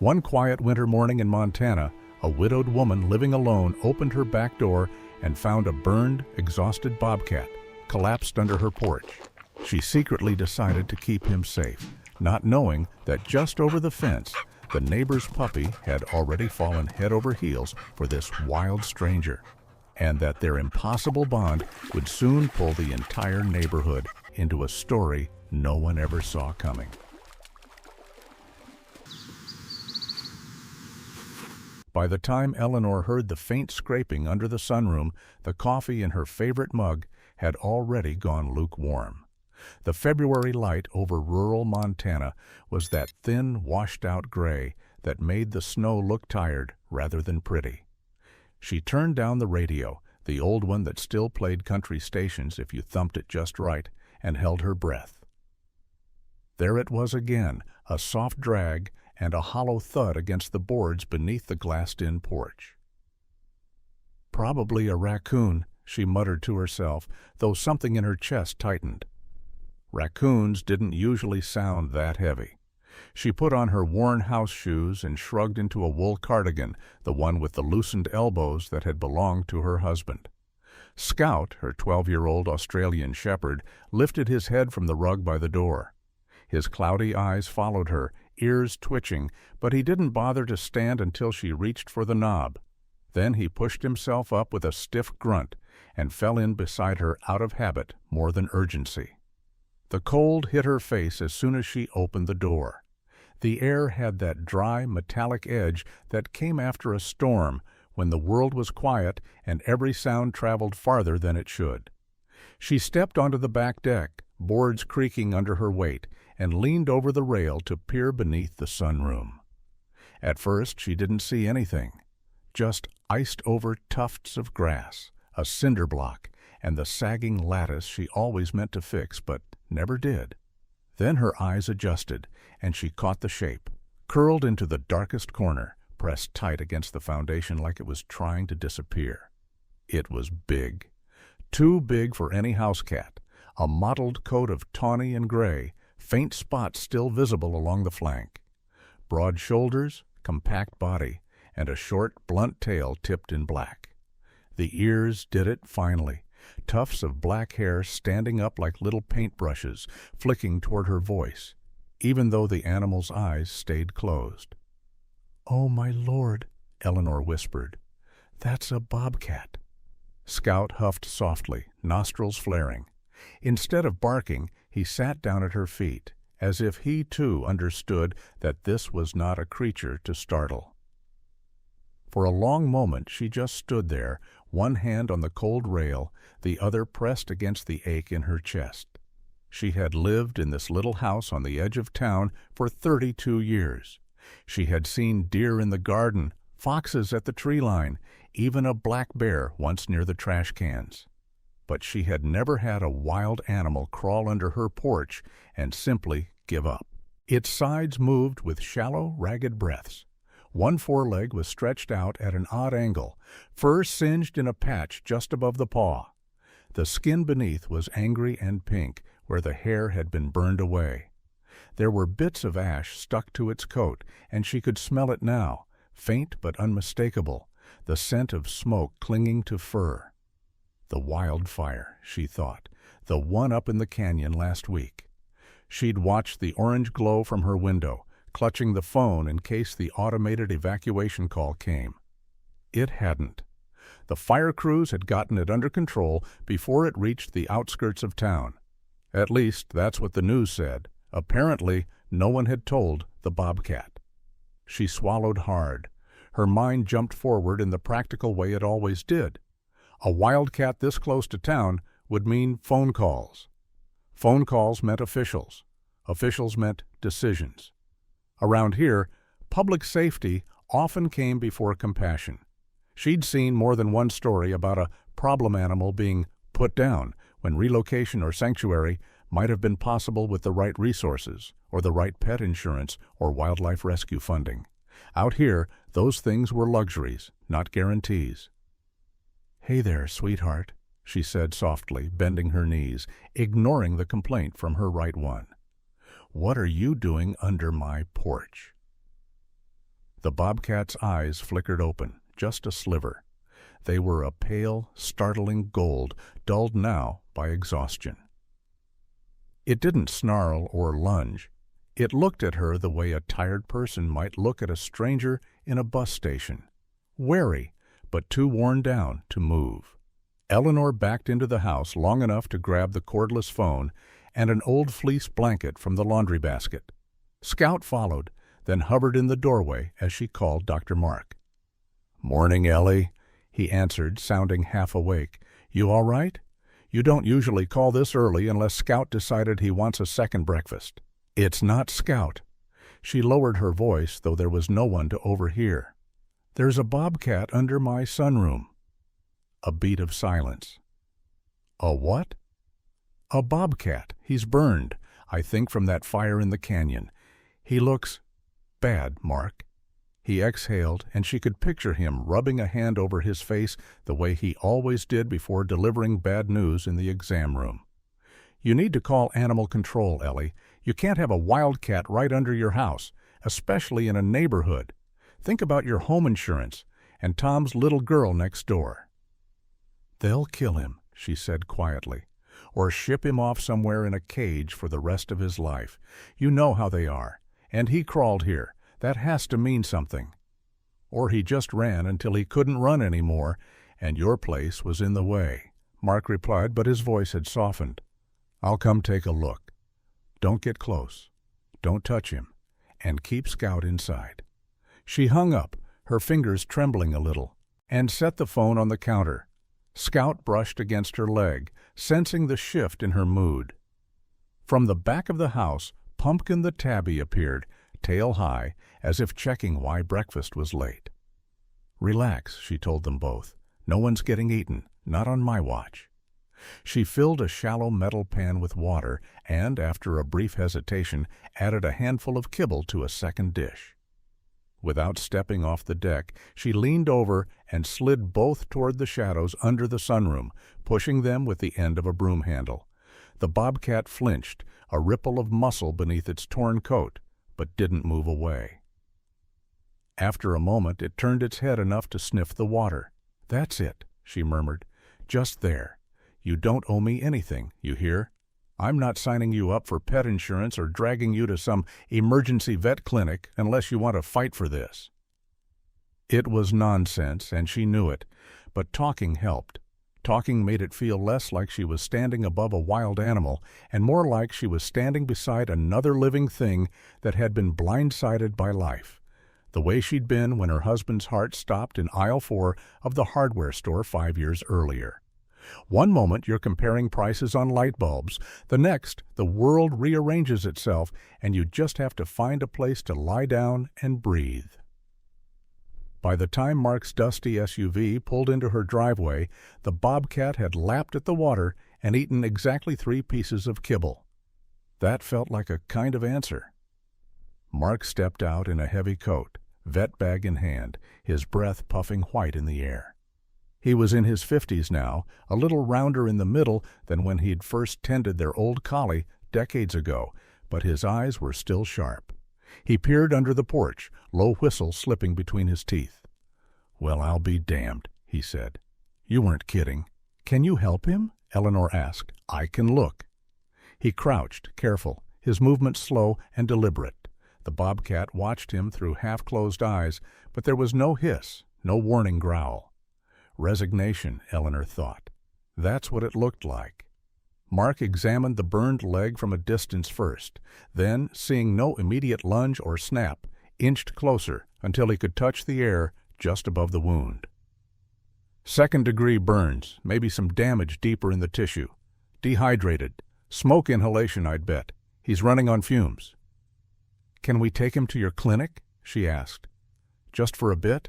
One quiet winter morning in Montana, a widowed woman living alone opened her back door and found a burned, exhausted bobcat collapsed under her porch. She secretly decided to keep him safe, not knowing that just over the fence, the neighbor's puppy had already fallen head over heels for this wild stranger, and that their impossible bond would soon pull the entire neighborhood into a story no one ever saw coming. By the time Eleanor heard the faint scraping under the sunroom, the coffee in her favorite mug had already gone lukewarm. The February light over rural Montana was that thin, washed-out gray that made the snow look tired rather than pretty. She turned down the radio, the old one that still played country stations if you thumped it just right, and held her breath. There it was again, a soft drag and a hollow thud against the boards beneath the glassed-in porch. "Probably a raccoon," she muttered to herself, though something in her chest tightened. Raccoons didn't usually sound that heavy. She put on her worn house shoes and shrugged into a wool cardigan, the one with the loosened elbows that had belonged to her husband. Scout, her 12-year-old Australian shepherd, lifted his head from the rug by the door. His cloudy eyes followed her, ears twitching, but he didn't bother to stand until she reached for the knob. Then he pushed himself up with a stiff grunt and fell in beside her out of habit more than urgency. The cold hit her face as soon as she opened the door. The air had that dry, metallic edge that came after a storm when the world was quiet and every sound traveled farther than it should. She stepped onto the back deck, boards creaking under her weight, and leaned over the rail to peer beneath the sunroom. At first she didn't see anything, just iced-over tufts of grass, a cinder block, and the sagging lattice she always meant to fix but never did. Then her eyes adjusted, and she caught the shape, curled into the darkest corner, pressed tight against the foundation like it was trying to disappear. It was big. Too big for any house cat, a mottled coat of tawny and gray, faint spots still visible along the flank. Broad shoulders, compact body, and a short, blunt tail tipped in black. The ears did it finally, tufts of black hair standing up like little paintbrushes, flicking toward her voice, even though the animal's eyes stayed closed. "Oh, my lord," Eleanor whispered. "That's a bobcat." Scout huffed softly, nostrils flaring. Instead of barking, he sat down at her feet, as if he too understood that this was not a creature to startle. For a long moment she just stood there, one hand on the cold rail, the other pressed against the ache in her chest. She had lived in this little house on the edge of town for 32 years. She had seen deer in the garden, foxes at the tree line, even a black bear once near the trash cans. But she had never had a wild animal crawl under her porch and simply give up. Its sides moved with shallow, ragged breaths. One foreleg was stretched out at an odd angle, fur singed in a patch just above the paw. The skin beneath was angry and pink, where the hair had been burned away. There were bits of ash stuck to its coat, and she could smell it now, faint but unmistakable, the scent of smoke clinging to fur. The wildfire, she thought, the one up in the canyon last week. She'd watched the orange glow from her window, clutching the phone in case the automated evacuation call came. It hadn't. The fire crews had gotten it under control before it reached the outskirts of town. At least, that's what the news said. Apparently, no one had told the bobcat. She swallowed hard. Her mind jumped forward in the practical way it always did. A wildcat this close to town would mean phone calls. Phone calls meant officials. Officials meant decisions. Around here, public safety often came before compassion. She'd seen more than one story about a problem animal being put down when relocation or sanctuary might have been possible with the right resources, or the right pet insurance, or wildlife rescue funding. Out here, those things were luxuries, not guarantees. "Hey there, sweetheart," she said softly, bending her knees, ignoring the complaint from her right one. "What are you doing under my porch?" The bobcat's eyes flickered open, just a sliver. They were a pale, startling gold, dulled now by exhaustion. It didn't snarl or lunge. It looked at her the way a tired person might look at a stranger in a bus station, wary, but too worn down to move. Eleanor backed into the house long enough to grab the cordless phone and an old fleece blanket from the laundry basket. Scout followed, then hovered in the doorway as she called Dr. Mark. "Morning, Ellie," he answered, sounding half awake. "You all right? You don't usually call this early unless Scout decided he wants a second breakfast." "It's not Scout." She lowered her voice, though there was no one to overhear. "There's a bobcat under my sunroom." A beat of silence. "A what?" "A bobcat. He's burned, I think from that fire in the canyon. He looks bad, Mark." He exhaled, and she could picture him rubbing a hand over his face the way he always did before delivering bad news in the exam room. "You need to call animal control, Ellie. You can't have a wildcat right under your house, especially in a neighborhood. Think about your home insurance and Tom's little girl next door." "They'll kill him," she said quietly, "or ship him off somewhere in a cage for the rest of his life. You know how they are. And he crawled here. That has to mean something. Or he just ran until he couldn't run anymore, and your place was in the way." Mark replied, but his voice had softened. "I'll come take a look. Don't get close. Don't touch him. And keep Scout inside." She hung up, her fingers trembling a little, and set the phone on the counter. Scout brushed against her leg, sensing the shift in her mood. From the back of the house, Pumpkin the tabby appeared, tail high, as if checking why breakfast was late. "Relax," she told them both. "No one's getting eaten, not on my watch." She filled a shallow metal pan with water and, after a brief hesitation, added a handful of kibble to a second dish. Without stepping off the deck, she leaned over and slid both toward the shadows under the sunroom, pushing them with the end of a broom handle. The bobcat flinched, a ripple of muscle beneath its torn coat, but didn't move away. After a moment, it turned its head enough to sniff the water. "That's it," she murmured. "Just there. You don't owe me anything, you hear? I'm not signing you up for pet insurance or dragging you to some emergency vet clinic unless you want to fight for this." It was nonsense, and she knew it, but talking helped. Talking made it feel less like she was standing above a wild animal and more like she was standing beside another living thing that had been blindsided by life, the way she'd been when her husband's heart stopped in aisle 4 of the hardware store 5 years earlier. One moment you're comparing prices on light bulbs, the next the world rearranges itself and you just have to find a place to lie down and breathe. By the time Mark's dusty SUV pulled into her driveway, the bobcat had lapped at the water and eaten exactly 3 pieces of kibble. That felt like a kind of answer. Mark stepped out in a heavy coat, vet bag in hand, his breath puffing white in the air. He was in his 50s now, a little rounder in the middle than when he'd first tended their old collie decades ago, but his eyes were still sharp. He peered under the porch, low whistle slipping between his teeth. "Well, I'll be damned," he said. "You weren't kidding." "Can you help him?" Eleanor asked. "I can look." He crouched, careful, his movements slow and deliberate. The bobcat watched him through half-closed eyes, but there was no hiss, no warning growl. Resignation, Eleanor thought. That's what it looked like. Mark examined the burned leg from a distance first, then, seeing no immediate lunge or snap, inched closer until he could touch the air just above the wound. "Second-degree burns, maybe some damage deeper in the tissue. Dehydrated. Smoke inhalation, I'd bet. He's running on fumes." "Can we take him to your clinic?" she asked. "Just for a bit?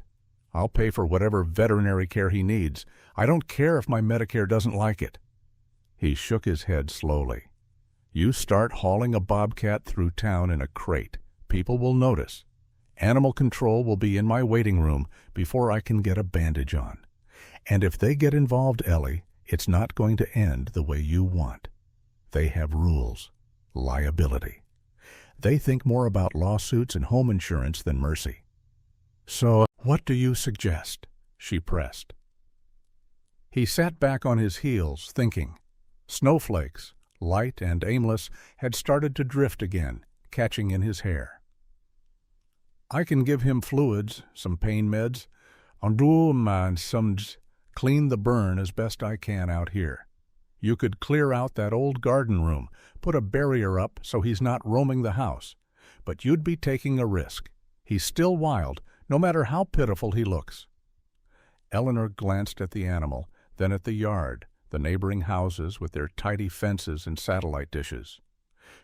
I'll pay for whatever veterinary care he needs. I don't care if my Medicare doesn't like it." He shook his head slowly. "You start hauling a bobcat through town in a crate. People will notice. Animal control will be in my waiting room before I can get a bandage on. And if they get involved, Ellie, it's not going to end the way you want. They have rules. Liability. They think more about lawsuits and home insurance than mercy." "So, what do you suggest?" she pressed. He sat back on his heels, thinking. Snowflakes, light and aimless, had started to drift again, catching in his hair. "I can give him fluids, some pain meds, and some clean the burn as best I can out here. You could clear out that old garden room, put a barrier up so he's not roaming the house. But you'd be taking a risk. He's still wild, no matter how pitiful he looks." Eleanor glanced at the animal, then at the yard, the neighboring houses with their tidy fences and satellite dishes.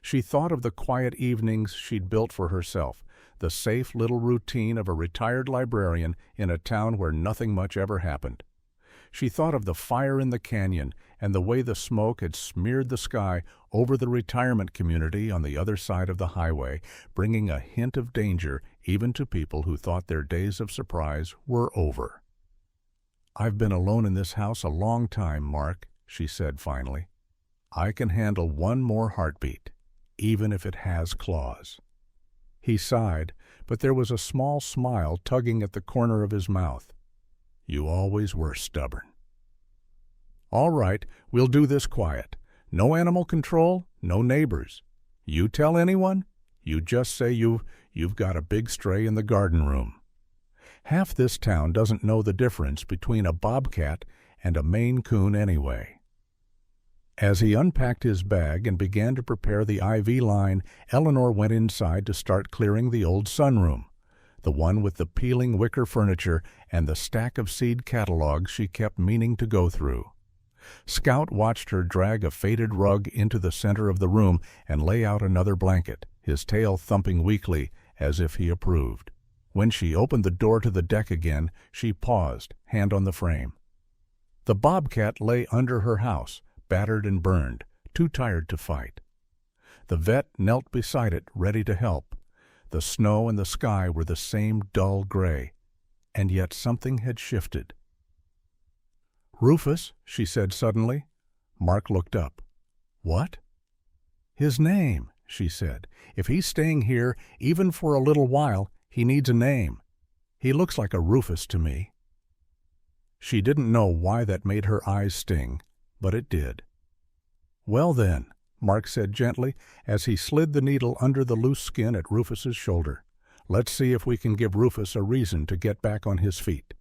She thought of the quiet evenings she'd built for herself, the safe little routine of a retired librarian in a town where nothing much ever happened. She thought of the fire in the canyon and the way the smoke had smeared the sky over the retirement community on the other side of the highway, bringing a hint of danger even to people who thought their days of surprise were over. "I've been alone in this house a long time, Mark," she said finally. "I can handle one more heartbeat, even if it has claws." He sighed, but there was a small smile tugging at the corner of his mouth. "You always were stubborn." "All right, we'll do this quiet. No animal control, no neighbors. You tell anyone, you just say you've got a big stray in the garden room. Half this town doesn't know the difference between a bobcat and a Maine Coon anyway." As he unpacked his bag and began to prepare the IV line, Eleanor went inside to start clearing the old sunroom, the one with the peeling wicker furniture and the stack of seed catalogs she kept meaning to go through. Scout watched her drag a faded rug into the center of the room and lay out another blanket, his tail thumping weakly as if he approved. When she opened the door to the deck again, she paused, hand on the frame. The bobcat lay under her house, battered and burned, too tired to fight. The vet knelt beside it, ready to help. The snow and the sky were the same dull gray, and yet something had shifted. "Rufus," she said suddenly. Mark looked up. "What?" "His name," she said. "If he's staying here, even for a little while, he needs a name. He looks like a Rufus to me." She didn't know why that made her eyes sting, but it did. "Well then," Mark said gently, as he slid the needle under the loose skin at Rufus's shoulder. "Let's see if we can give Rufus a reason to get back on his feet."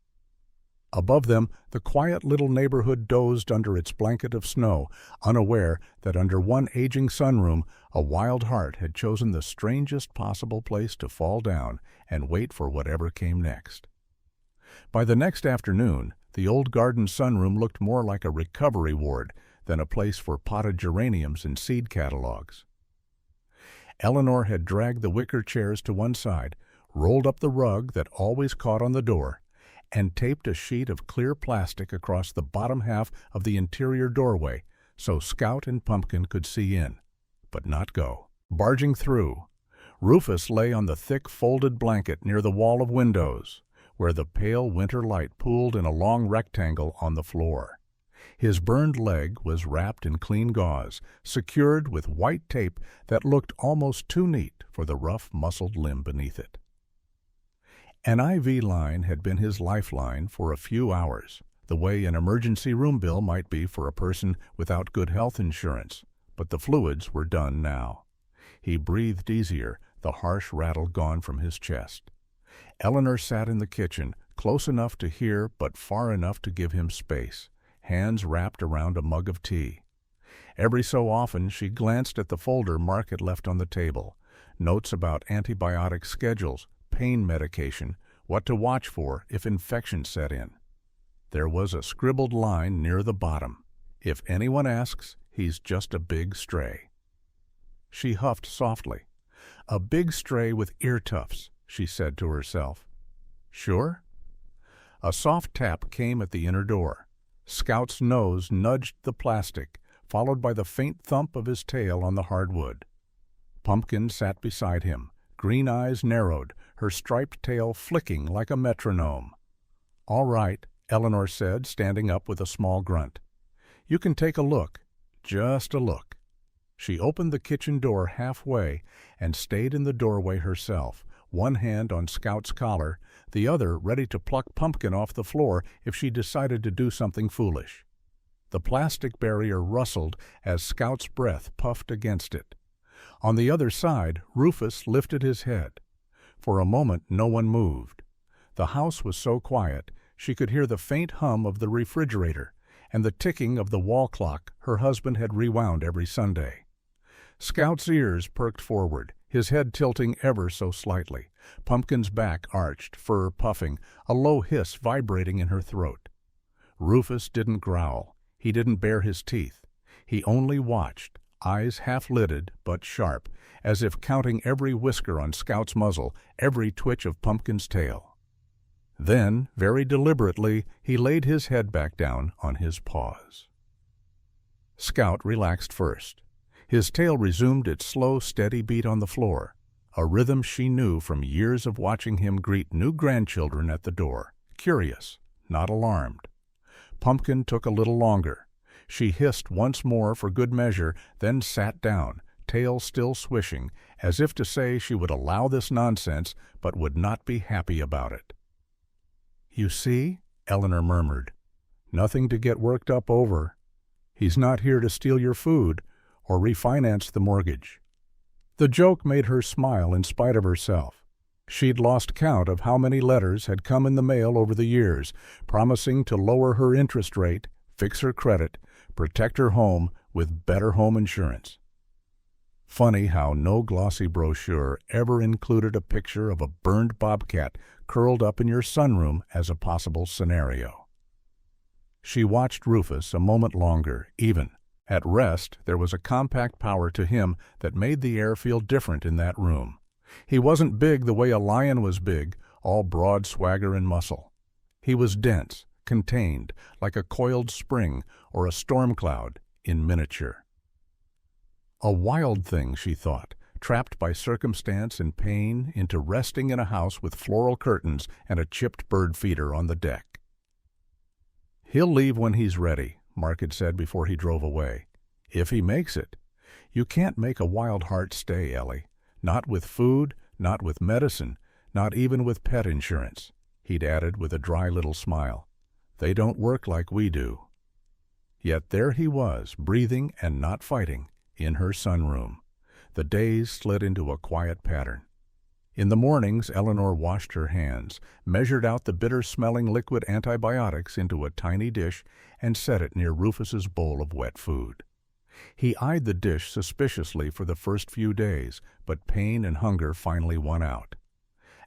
Above them, the quiet little neighborhood dozed under its blanket of snow, unaware that under one aging sunroom, a wild heart had chosen the strangest possible place to fall down and wait for whatever came next. By the next afternoon, the old garden sunroom looked more like a recovery ward than a place for potted geraniums and seed catalogs. Eleanor had dragged the wicker chairs to one side, rolled up the rug that always caught on the door, and taped a sheet of clear plastic across the bottom half of the interior doorway so Scout and Pumpkin could see in, but not go. Barging through, Rufus lay on the thick folded blanket near the wall of windows, where the pale winter light pooled in a long rectangle on the floor. His burned leg was wrapped in clean gauze, secured with white tape that looked almost too neat for the rough, muscled limb beneath it. An IV line had been his lifeline for a few hours, the way an emergency room bill might be for a person without good health insurance, but the fluids were done now. He breathed easier, the harsh rattle gone from his chest. Eleanor sat in the kitchen, close enough to hear but far enough to give him space, hands wrapped around a mug of tea. Every so often she glanced at the folder Mark had left on the table, notes about antibiotic schedules, pain medication, what to watch for if infection set in. There was a scribbled line near the bottom. "If anyone asks, he's just a big stray." She huffed softly. "A big stray with ear tufts," she said to herself. "Sure?" A soft tap came at the inner door. Scout's nose nudged the plastic, followed by the faint thump of his tail on the hardwood. Pumpkin sat beside him, green eyes narrowed, her striped tail flicking like a metronome. "All right," Eleanor said, standing up with a small grunt. "You can take a look, just a look." She opened the kitchen door halfway and stayed in the doorway herself, one hand on Scout's collar, the other ready to pluck Pumpkin off the floor if she decided to do something foolish. The plastic barrier rustled as Scout's breath puffed against it. On the other side, Rufus lifted his head. For a moment no one moved. The house was so quiet she could hear the faint hum of the refrigerator and the ticking of the wall clock her husband had rewound every Sunday. Scout's ears perked forward, his head tilting ever so slightly, Pumpkin's back arched, fur puffing, a low hiss vibrating in her throat. Rufus didn't growl. He didn't bare his teeth. He only watched, eyes half-lidded but sharp, as if counting every whisker on Scout's muzzle, every twitch of Pumpkin's tail. Then, very deliberately, he laid his head back down on his paws. Scout relaxed first. His tail resumed its slow, steady beat on the floor, a rhythm she knew from years of watching him greet new grandchildren at the door, curious, not alarmed. Pumpkin took a little longer. She hissed once more for good measure, then sat down, tail still swishing, as if to say she would allow this nonsense but would not be happy about it. "You see," Eleanor murmured, "nothing to get worked up over. He's not here to steal your food or refinance the mortgage." The joke made her smile in spite of herself. She'd lost count of how many letters had come in the mail over the years, promising to lower her interest rate, fix her credit, protect her home with better home insurance. Funny how no glossy brochure ever included a picture of a burned bobcat curled up in your sunroom as a possible scenario. She watched Rufus a moment longer, even. At rest, there was a compact power to him that made the air feel different in that room. He wasn't big the way a lion was big, all broad swagger and muscle. He was dense, contained, like a coiled spring or a storm cloud in miniature. A wild thing, she thought, trapped by circumstance and pain into resting in a house with floral curtains and a chipped bird feeder on the deck. "He'll leave when he's ready," Mark had said before he drove away. "If he makes it. You can't make a wild heart stay, Ellie. Not with food, not with medicine, not even with pet insurance," he'd added with a dry little smile. "They don't work like we do." Yet there he was, breathing and not fighting, in her sunroom. The days slid into a quiet pattern. In the mornings, Eleanor washed her hands, measured out the bitter-smelling liquid antibiotics into a tiny dish, and set it near Rufus's bowl of wet food. He eyed the dish suspiciously for the first few days, but pain and hunger finally won out.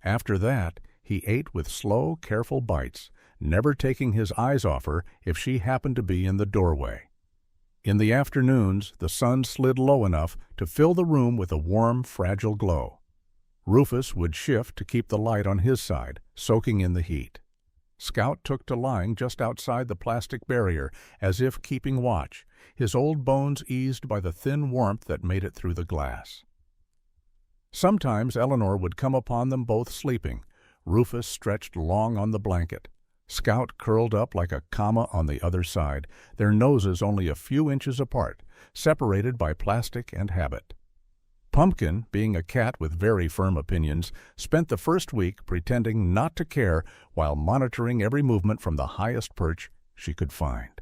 After that, he ate with slow, careful bites, never taking his eyes off her if she happened to be in the doorway. In the afternoons, the sun slid low enough to fill the room with a warm, fragile glow. Rufus would shift to keep the light on his side, soaking in the heat. Scout took to lying just outside the plastic barrier, as if keeping watch, his old bones eased by the thin warmth that made it through the glass. Sometimes Eleanor would come upon them both sleeping, Rufus stretched long on the blanket, Scout curled up like a comma on the other side, their noses only a few inches apart, separated by plastic and habit. Pumpkin, being a cat with very firm opinions, spent the first week pretending not to care while monitoring every movement from the highest perch she could find.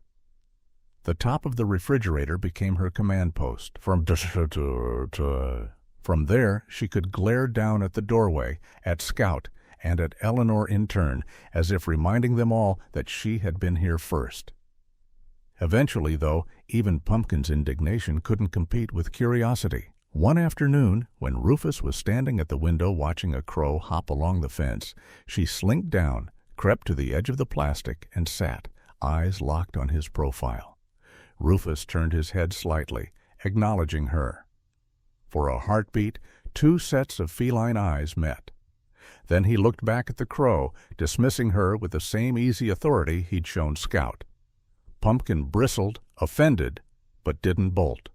The top of the refrigerator became her command post. From there, she could glare down at the doorway, at Scout, and at Eleanor in turn, as if reminding them all that she had been here first. Eventually, though, even Pumpkin's indignation couldn't compete with curiosity. One afternoon, when Rufus was standing at the window watching a crow hop along the fence, she slinked down, crept to the edge of the plastic, and sat, eyes locked on his profile. Rufus turned his head slightly, acknowledging her. For a heartbeat, two sets of feline eyes met. Then he looked back at the crow, dismissing her with the same easy authority he'd shown Scout. Pumpkin bristled, offended, but didn't bolt.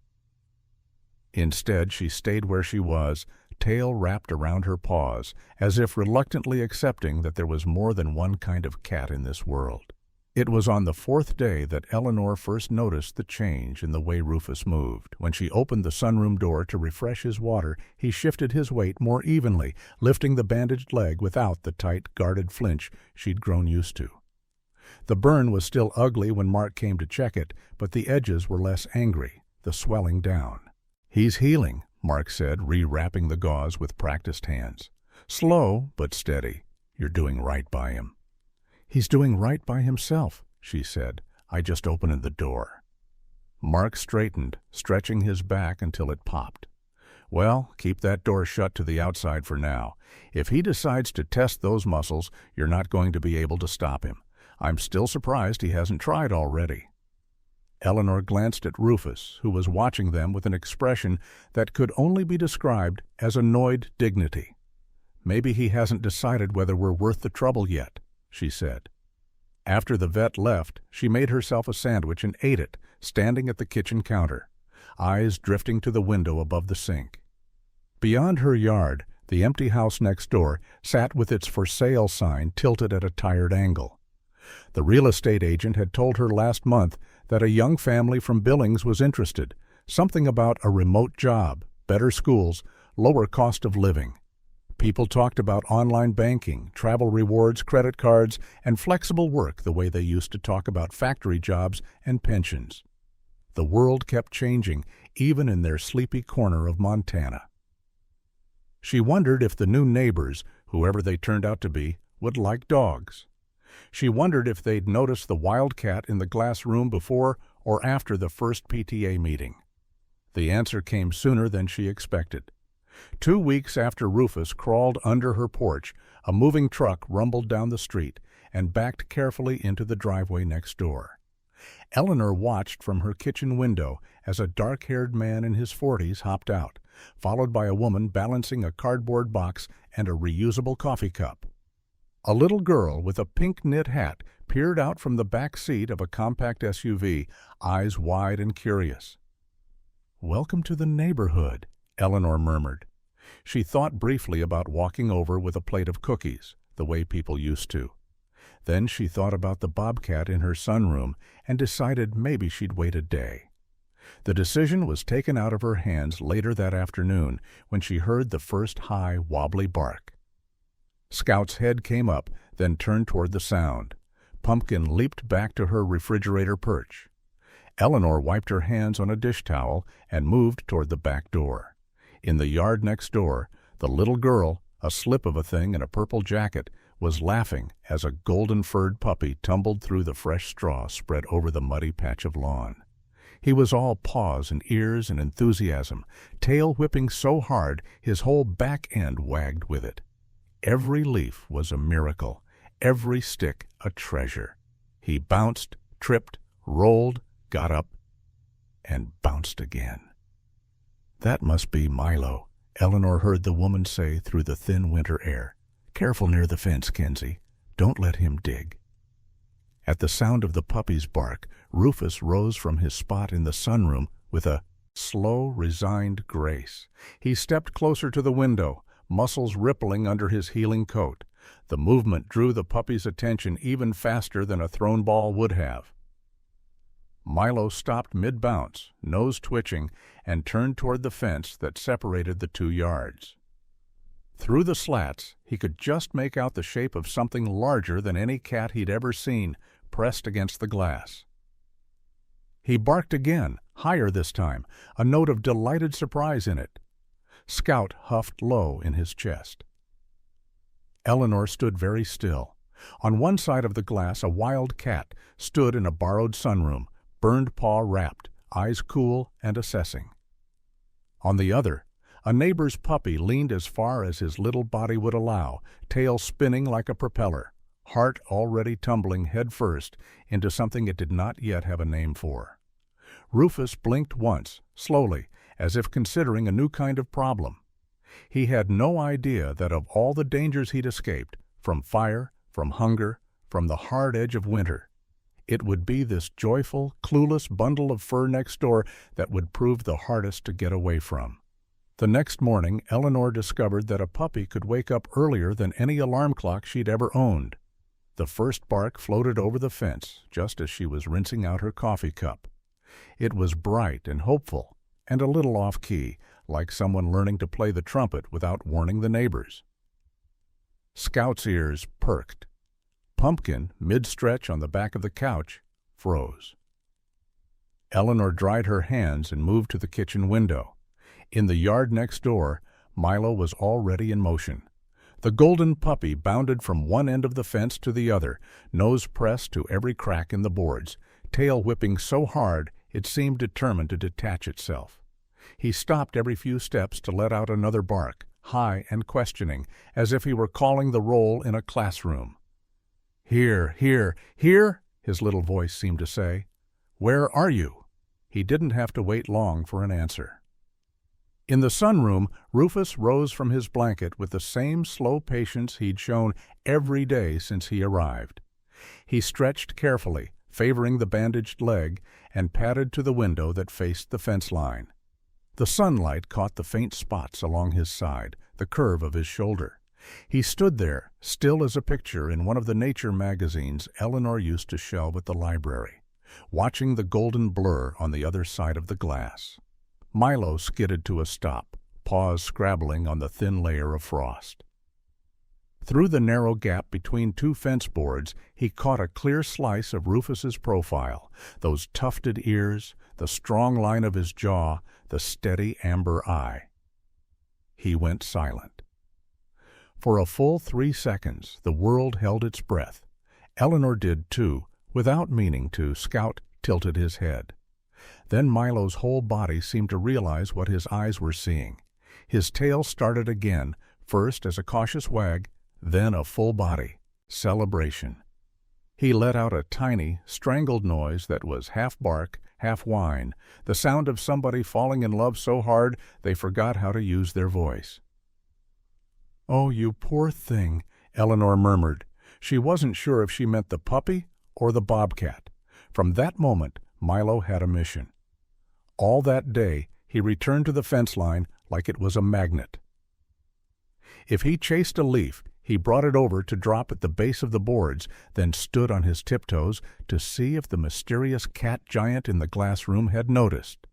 Instead, she stayed where she was, tail wrapped around her paws, as if reluctantly accepting that there was more than one kind of cat in this world. It was on the fourth day that Eleanor first noticed the change in the way Rufus moved. When she opened the sunroom door to refresh his water, he shifted his weight more evenly, lifting the bandaged leg without the tight, guarded flinch she'd grown used to. The burn was still ugly when Mark came to check it, but the edges were less angry, the swelling down. "He's healing," Mark said, re-wrapping the gauze with practiced hands. "Slow, but steady. You're doing right by him." "He's doing right by himself," she said. "I just opened the door." Mark straightened, stretching his back until it popped. "Well, keep that door shut to the outside for now. If he decides to test those muscles, you're not going to be able to stop him. I'm still surprised he hasn't tried already." Eleanor glanced at Rufus, who was watching them with an expression that could only be described as annoyed dignity. "Maybe he hasn't decided whether we're worth the trouble yet," she said. After the vet left, she made herself a sandwich and ate it, standing at the kitchen counter, eyes drifting to the window above the sink. Beyond her yard, the empty house next door sat with its for sale sign tilted at a tired angle. The real estate agent had told her last month that a young family from Billings was interested, something about a remote job, better schools, lower cost of living. People talked about online banking, travel rewards, credit cards, and flexible work the way they used to talk about factory jobs and pensions. The world kept changing, even in their sleepy corner of Montana. She wondered if the new neighbors, whoever they turned out to be, would like dogs. She wondered if they'd noticed the wildcat in the glass room before or after the first PTA meeting. The answer came sooner than she expected. 2 weeks after Rufus crawled under her porch, a moving truck rumbled down the street and backed carefully into the driveway next door. Eleanor watched from her kitchen window as a dark-haired man in his 40s hopped out, followed by a woman balancing a cardboard box and a reusable coffee cup. A little girl with a pink knit hat peered out from the back seat of a compact SUV, eyes wide and curious. "Welcome to the neighborhood," Eleanor murmured. She thought briefly about walking over with a plate of cookies, the way people used to. Then she thought about the Bobcat in her sunroom and decided maybe she'd wait a day. The decision was taken out of her hands later that afternoon when she heard the first high, wobbly bark. Scout's head came up, then turned toward the sound. Pumpkin leaped back to her refrigerator perch. Eleanor wiped her hands on a dish towel and moved toward the back door. In the yard next door, the little girl, a slip of a thing in a purple jacket, was laughing as a golden-furred puppy tumbled through the fresh straw spread over the muddy patch of lawn. He was all paws and ears and enthusiasm, tail whipping so hard his whole back end wagged with it. Every leaf was a miracle, every stick a treasure. He bounced, tripped, rolled, got up, and bounced again. "That must be Milo," Eleanor heard the woman say through the thin winter air. "Careful near the fence, Kenzie. Don't let him dig." At the sound of the puppy's bark, Rufus rose from his spot in the sunroom with a slow, resigned grace. He stepped closer to the window, muscles rippling under his healing coat. The movement drew the puppy's attention even faster than a thrown ball would have. Milo stopped mid-bounce, nose twitching, and turned toward the fence that separated the 2 yards. Through the slats, he could just make out the shape of something larger than any cat he'd ever seen, pressed against the glass. He barked again, higher this time, a note of delighted surprise in it. Scout huffed low in his chest. Eleanor stood very still. On one side of the glass, a wild cat stood in a borrowed sunroom, burned paw wrapped, eyes cool and assessing. On the other, a neighbor's puppy leaned as far as his little body would allow, tail spinning like a propeller, heart already tumbling head first into something it did not yet have a name for. Rufus blinked once, slowly, as if considering a new kind of problem. He had no idea that of all the dangers he'd escaped, from fire, from hunger, from the hard edge of winter, it would be this joyful, clueless bundle of fur next door that would prove the hardest to get away from. The next morning, Eleanor discovered that a puppy could wake up earlier than any alarm clock she'd ever owned. The first bark floated over the fence just as she was rinsing out her coffee cup. It was bright and hopeful, and a little off-key, like someone learning to play the trumpet without warning the neighbors. Scout's ears perked. Pumpkin, mid-stretch on the back of the couch, froze. Eleanor dried her hands and moved to the kitchen window. In the yard next door, Milo was already in motion. The golden puppy bounded from one end of the fence to the other, nose pressed to every crack in the boards, tail whipping so hard it seemed determined to detach itself. He stopped every few steps to let out another bark, high and questioning, as if he were calling the roll in a classroom. "Here, here, here," his little voice seemed to say. "Where are you?" He didn't have to wait long for an answer. In the sunroom, Rufus rose from his blanket with the same slow patience he'd shown every day since he arrived. He stretched carefully, favoring the bandaged leg, and padded to the window that faced the fence line. The sunlight caught the faint spots along his side, the curve of his shoulder. He stood there, still as a picture in one of the nature magazines Eleanor used to shelve at the library, watching the golden blur on the other side of the glass. Milo skidded to a stop, paws scrabbling on the thin layer of frost. Through the narrow gap between two fence boards, he caught a clear slice of Rufus's profile, those tufted ears, the strong line of his jaw, the steady amber eye. He went silent. For a full 3 seconds, the world held its breath. Eleanor did too. Without meaning to, Scout tilted his head. Then Milo's whole body seemed to realize what his eyes were seeing. His tail started again, first as a cautious wag, then a full body. Celebration. He let out a tiny, strangled noise that was half bark, half whine, the sound of somebody falling in love so hard they forgot how to use their voice. "Oh, you poor thing," Eleanor murmured. She wasn't sure if she meant the puppy or the bobcat. From that moment, Milo had a mission. All that day, he returned to the fence line like it was a magnet. If he chased a leaf, he brought it over to drop at the base of the boards, then stood on his tiptoes to see if the mysterious cat giant in the glass room had noticed.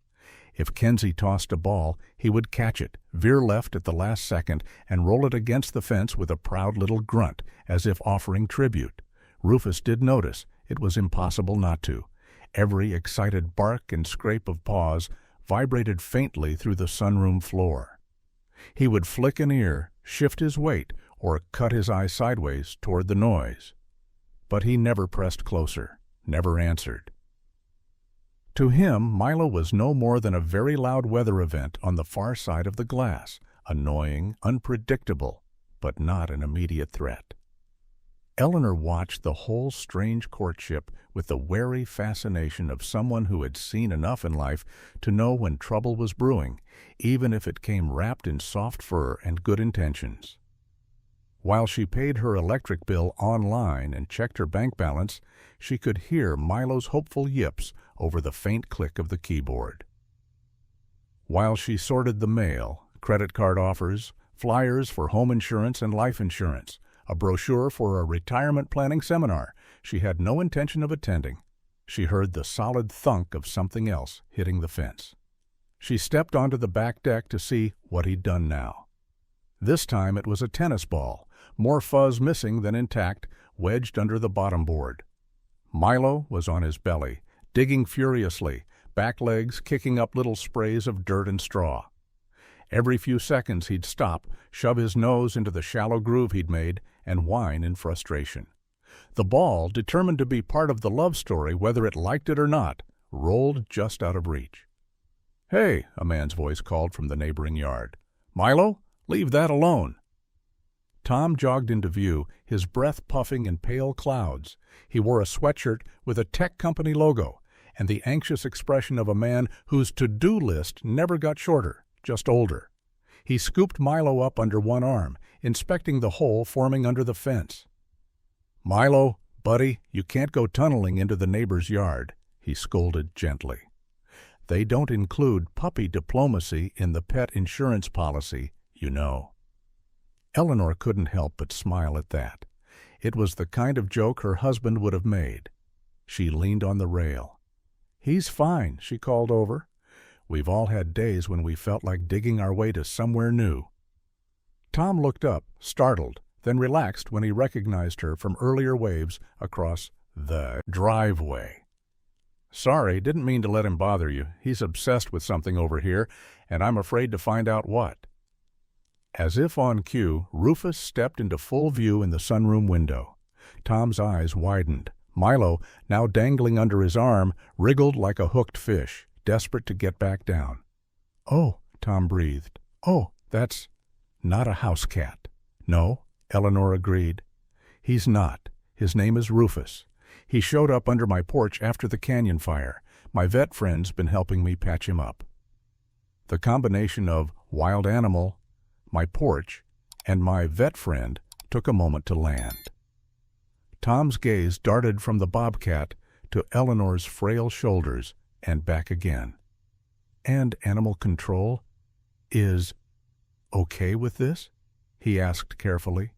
If Kenzie tossed a ball, he would catch it, veer left at the last second, and roll it against the fence with a proud little grunt, as if offering tribute. Rufus did notice. It was impossible not to. Every excited bark and scrape of paws vibrated faintly through the sunroom floor. He would flick an ear, shift his weight, or cut his eye sideways toward the noise. But he never pressed closer, never answered. To him, Milo was no more than a very loud weather event on the far side of the glass, annoying, unpredictable, but not an immediate threat. Eleanor watched the whole strange courtship with the wary fascination of someone who had seen enough in life to know when trouble was brewing, even if it came wrapped in soft fur and good intentions. While she paid her electric bill online and checked her bank balance, she could hear Milo's hopeful yips over the faint click of the keyboard. While she sorted the mail, credit card offers, flyers for home insurance and life insurance, a brochure for a retirement planning seminar she had no intention of attending, she heard the solid thunk of something else hitting the fence. She stepped onto the back deck to see what he'd done now. This time it was a tennis ball, more fuzz missing than intact, wedged under the bottom board. Milo was on his belly, digging furiously, back legs kicking up little sprays of dirt and straw. Every few seconds he'd stop, shove his nose into the shallow groove he'd made, and whine in frustration. The ball, determined to be part of the love story whether it liked it or not, rolled just out of reach. "Hey," a man's voice called from the neighboring yard. "Milo, leave that alone." Tom jogged into view, his breath puffing in pale clouds. He wore a sweatshirt with a tech company logo, and the anxious expression of a man whose to-do list never got shorter, just older. He scooped Milo up under one arm, inspecting the hole forming under the fence. "Milo, buddy, you can't go tunneling into the neighbor's yard," he scolded gently. "They don't include puppy diplomacy in the pet insurance policy, you know." Eleanor couldn't help but smile at that. It was the kind of joke her husband would have made. She leaned on the rail. "He's fine," she called over. "We've all had days when we felt like digging our way to somewhere new." Tom looked up, startled, then relaxed when he recognized her from earlier waves across the driveway. "Sorry, didn't mean to let him bother you. He's obsessed with something over here, and I'm afraid to find out what." As if on cue, Rufus stepped into full view in the sunroom window. Tom's eyes widened. Milo, now dangling under his arm, wriggled like a hooked fish, desperate to get back down. "Oh," Tom breathed. "Oh, that's not a house cat." "No," Eleanor agreed. "He's not. His name is Rufus. He showed up under my porch after the canyon fire. My vet friend's been helping me patch him up." The combination of wild animal, my porch, and my vet friend took a moment to land. Tom's gaze darted from the Bobcat to Eleanor's frail shoulders and back again. "And animal control is okay with this?" he asked carefully.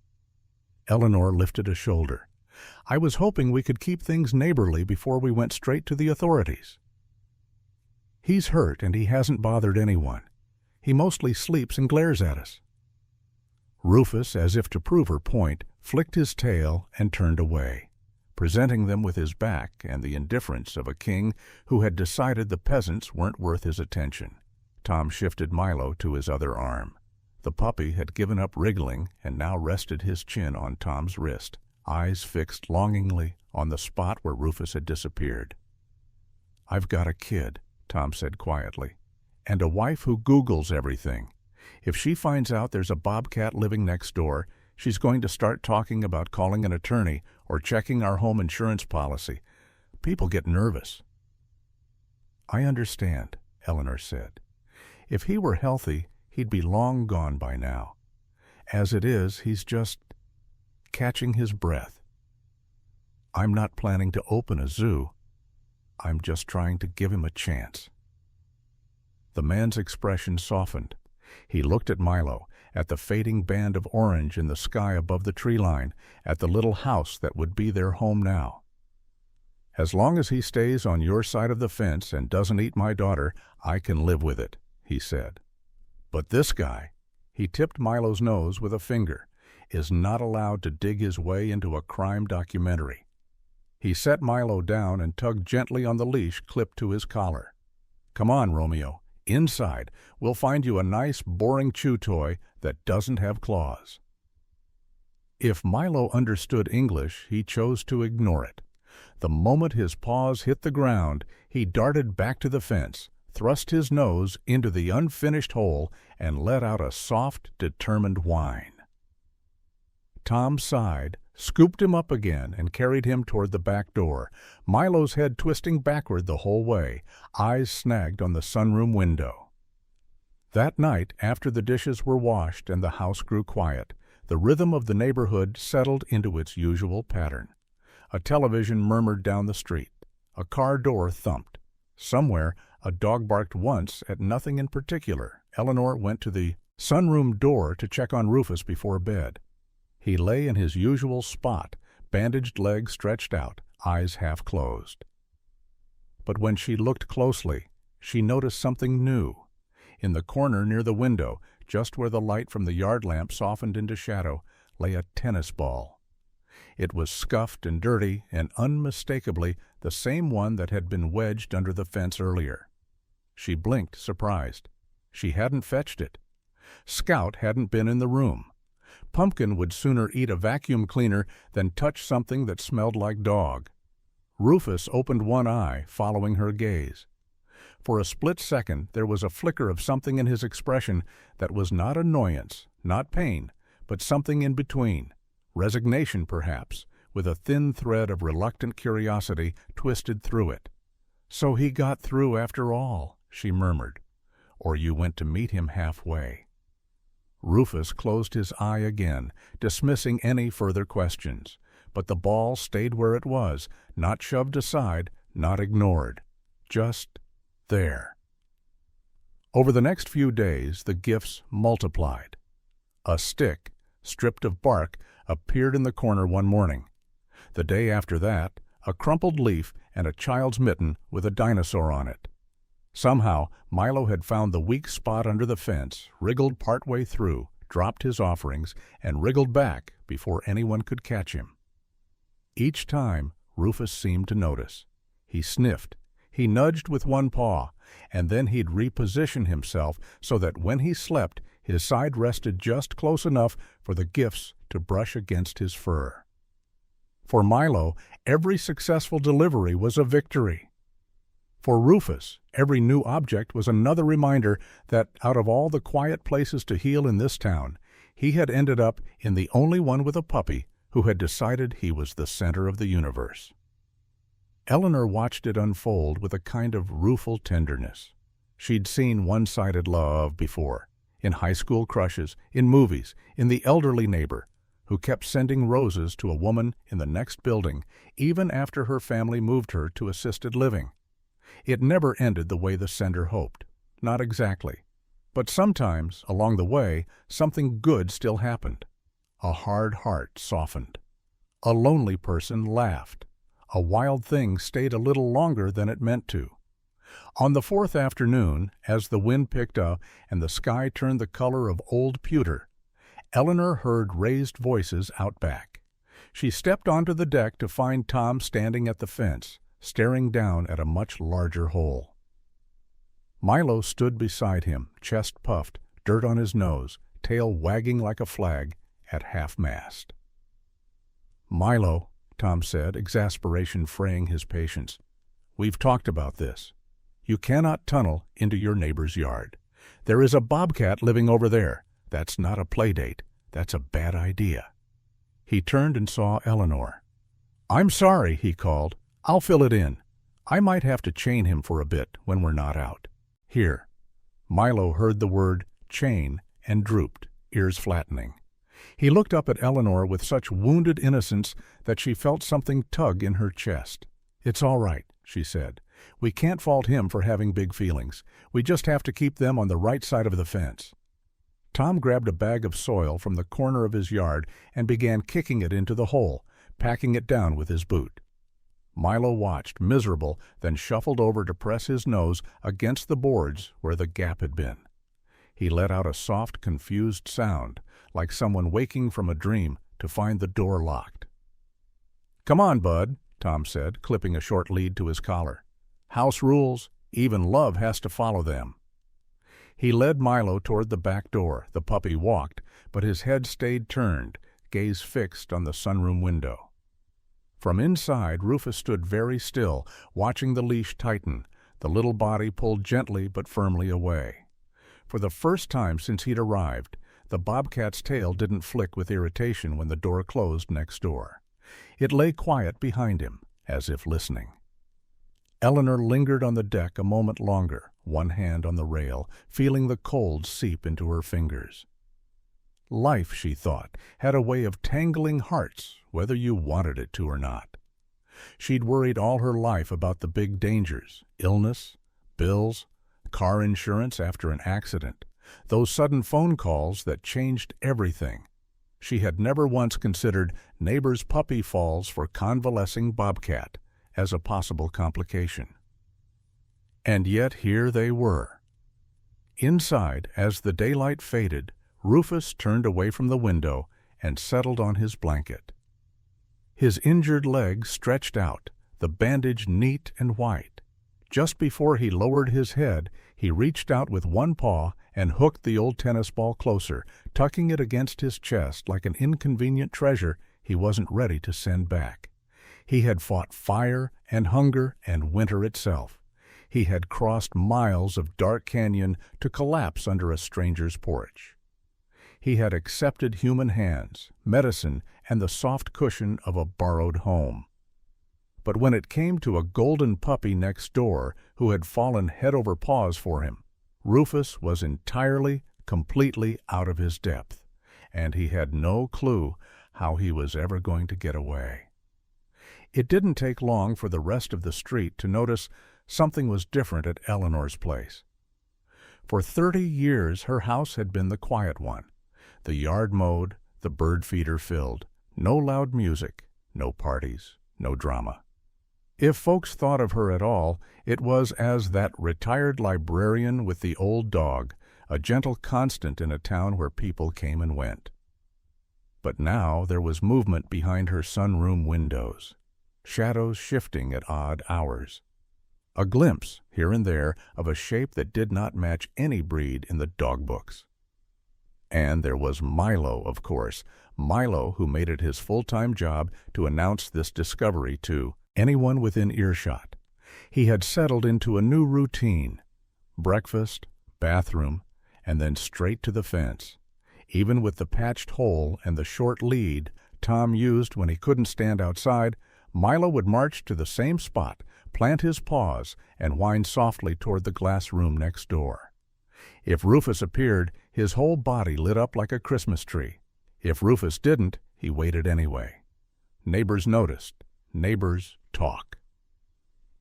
Eleanor lifted a shoulder. "I was hoping we could keep things neighborly before we went straight to the authorities. He's hurt and he hasn't bothered anyone. He mostly sleeps and glares at us." Rufus, as if to prove her point, flicked his tail and turned away, presenting them with his back and the indifference of a king who had decided the peasants weren't worth his attention. Tom shifted Milo to his other arm. The puppy had given up wriggling and now rested his chin on Tom's wrist, eyes fixed longingly on the spot where Rufus had disappeared. "I've got a kid," Tom said quietly, "and a wife who Googles everything. If she finds out there's a bobcat living next door, she's going to start talking about calling an attorney or checking our home insurance policy. People get nervous." "I understand," Eleanor said. "If he were healthy, he'd be long gone by now. As it is, he's just catching his breath. I'm not planning to open a zoo. I'm just trying to give him a chance." The man's expression softened. He looked at Milo, at the fading band of orange in the sky above the tree line, at the little house that would be their home now. "As long as he stays on your side of the fence and doesn't eat my daughter, I can live with it," he said. "But this guy," he tipped Milo's nose with a finger, "is not allowed to dig his way into a crime documentary." He set Milo down and tugged gently on the leash clipped to his collar. "Come on, Romeo. Inside, we'll find you a nice, boring chew toy that doesn't have claws." If Milo understood English, he chose to ignore it. The moment his paws hit the ground, he darted back to the fence, thrust his nose into the unfinished hole, and let out a soft, determined whine. Tom sighed, scooped him up again, and carried him toward the back door, Milo's head twisting backward the whole way, eyes snagged on the sunroom window. That night, after the dishes were washed and the house grew quiet, the rhythm of the neighborhood settled into its usual pattern. A television murmured down the street. A car door thumped. Somewhere, a dog barked once at nothing in particular. Eleanor went to the sunroom door to check on Rufus before bed. He lay in his usual spot, bandaged legs stretched out, eyes half closed. But when she looked closely, she noticed something new. In the corner near the window, just where the light from the yard lamp softened into shadow, lay a tennis ball. It was scuffed and dirty and unmistakably the same one that had been wedged under the fence earlier. She blinked, surprised. She hadn't fetched it. Scout hadn't been in the room. Pumpkin would sooner eat a vacuum cleaner than touch something that smelled like dog. Rufus opened one eye, following her gaze. For a split second there was a flicker of something in his expression that was not annoyance, not pain, but something in between. Resignation, perhaps, with a thin thread of reluctant curiosity twisted through it. "So he got through after all," she murmured. "Or you went to meet him halfway." Rufus closed his eye again, dismissing any further questions. But the ball stayed where it was, not shoved aside, not ignored. Just there. Over the next few days, the gifts multiplied. A stick, stripped of bark, appeared in the corner one morning. The day after that, a crumpled leaf and a child's mitten with a dinosaur on it. Somehow, Milo had found the weak spot under the fence, wriggled partway through, dropped his offerings, and wriggled back before anyone could catch him. Each time, Rufus seemed to notice. He sniffed, he nudged with one paw, and then he'd reposition himself so that when he slept, his side rested just close enough for the gifts to brush against his fur. For Milo, every successful delivery was a victory. For Rufus, every new object was another reminder that out of all the quiet places to heal in this town, he had ended up in the only one with a puppy who had decided he was the center of the universe. Eleanor watched it unfold with a kind of rueful tenderness. She'd seen one-sided love before, in high school crushes, in movies, in the elderly neighbor, who kept sending roses to a woman in the next building even after her family moved her to assisted living. It never ended the way the sender hoped. Not exactly. But sometimes, along the way, something good still happened. A hard heart softened. A lonely person laughed. A wild thing stayed a little longer than it meant to. On the fourth afternoon, as the wind picked up and the sky turned the color of old pewter, Eleanor heard raised voices out back. She stepped onto the deck to find Tom standing at the fence, staring down at a much larger hole. Milo stood beside him, chest puffed, dirt on his nose, tail wagging like a flag, at half-mast. "Milo," Tom said, exasperation fraying his patience, "we've talked about this. You cannot tunnel into your neighbor's yard. There is a bobcat living over there. That's not a play date. That's a bad idea." He turned and saw Eleanor. "I'm sorry," he called. "I'll fill it in. I might have to chain him for a bit when we're not out. Here." Milo heard the word chain and drooped, ears flattening. He looked up at Eleanor with such wounded innocence that she felt something tug in her chest. "It's all right," she said. "We can't fault him for having big feelings. We just have to keep them on the right side of the fence." Tom grabbed a bag of soil from the corner of his yard and began kicking it into the hole, packing it down with his boot. Milo watched, miserable, then shuffled over to press his nose against the boards where the gap had been. He let out a soft, confused sound, like someone waking from a dream to find the door locked. "Come on, bud," Tom said, clipping a short lead to his collar. "House rules. Even love has to follow them." He led Milo toward the back door. The puppy walked, but his head stayed turned, gaze fixed on the sunroom window. From inside, Rufus stood very still, watching the leash tighten, the little body pulled gently but firmly away. For the first time since he'd arrived, the bobcat's tail didn't flick with irritation when the door closed next door. It lay quiet behind him, as if listening. Eleanor lingered on the deck a moment longer, one hand on the rail, feeling the cold seep into her fingers. Life, she thought, had a way of tangling hearts, whether you wanted it to or not. She'd worried all her life about the big dangers, illness, bills, car insurance after an accident, those sudden phone calls that changed everything. She had never once considered neighbor's puppy falls for convalescing bobcat as a possible complication. And yet here they were. Inside, as the daylight faded, Rufus turned away from the window and settled on his blanket. His injured leg stretched out, the bandage neat and white. Just before he lowered his head, he reached out with one paw and hooked the old tennis ball closer, tucking it against his chest like an inconvenient treasure he wasn't ready to send back. He had fought fire and hunger and winter itself. He had crossed miles of dark canyon to collapse under a stranger's porch. He had accepted human hands, medicine, and the soft cushion of a borrowed home. But when it came to a golden puppy next door who had fallen head over paws for him, Rufus was entirely, completely out of his depth, and he had no clue how he was ever going to get away. It didn't take long for the rest of the street to notice something was different at Eleanor's place. For 30 years her house had been the quiet one, the yard mowed, the bird feeder filled. No loud music, no parties, no drama. If folks thought of her at all, it was as that retired librarian with the old dog, a gentle constant in a town where people came and went. But now there was movement behind her sunroom windows, shadows shifting at odd hours. A glimpse, here and there, of a shape that did not match any breed in the dog books. And there was Milo, of course, Milo who made it his full-time job to announce this discovery to anyone within earshot. He had settled into a new routine: breakfast, bathroom, and then straight to the fence. Even with the patched hole and the short lead Tom used when he couldn't stand outside, Milo would march to the same spot, plant his paws, and whine softly toward the glass room next door. If Rufus appeared, his whole body lit up like a Christmas tree. If Rufus didn't, he waited anyway. Neighbors noticed. Neighbors talk.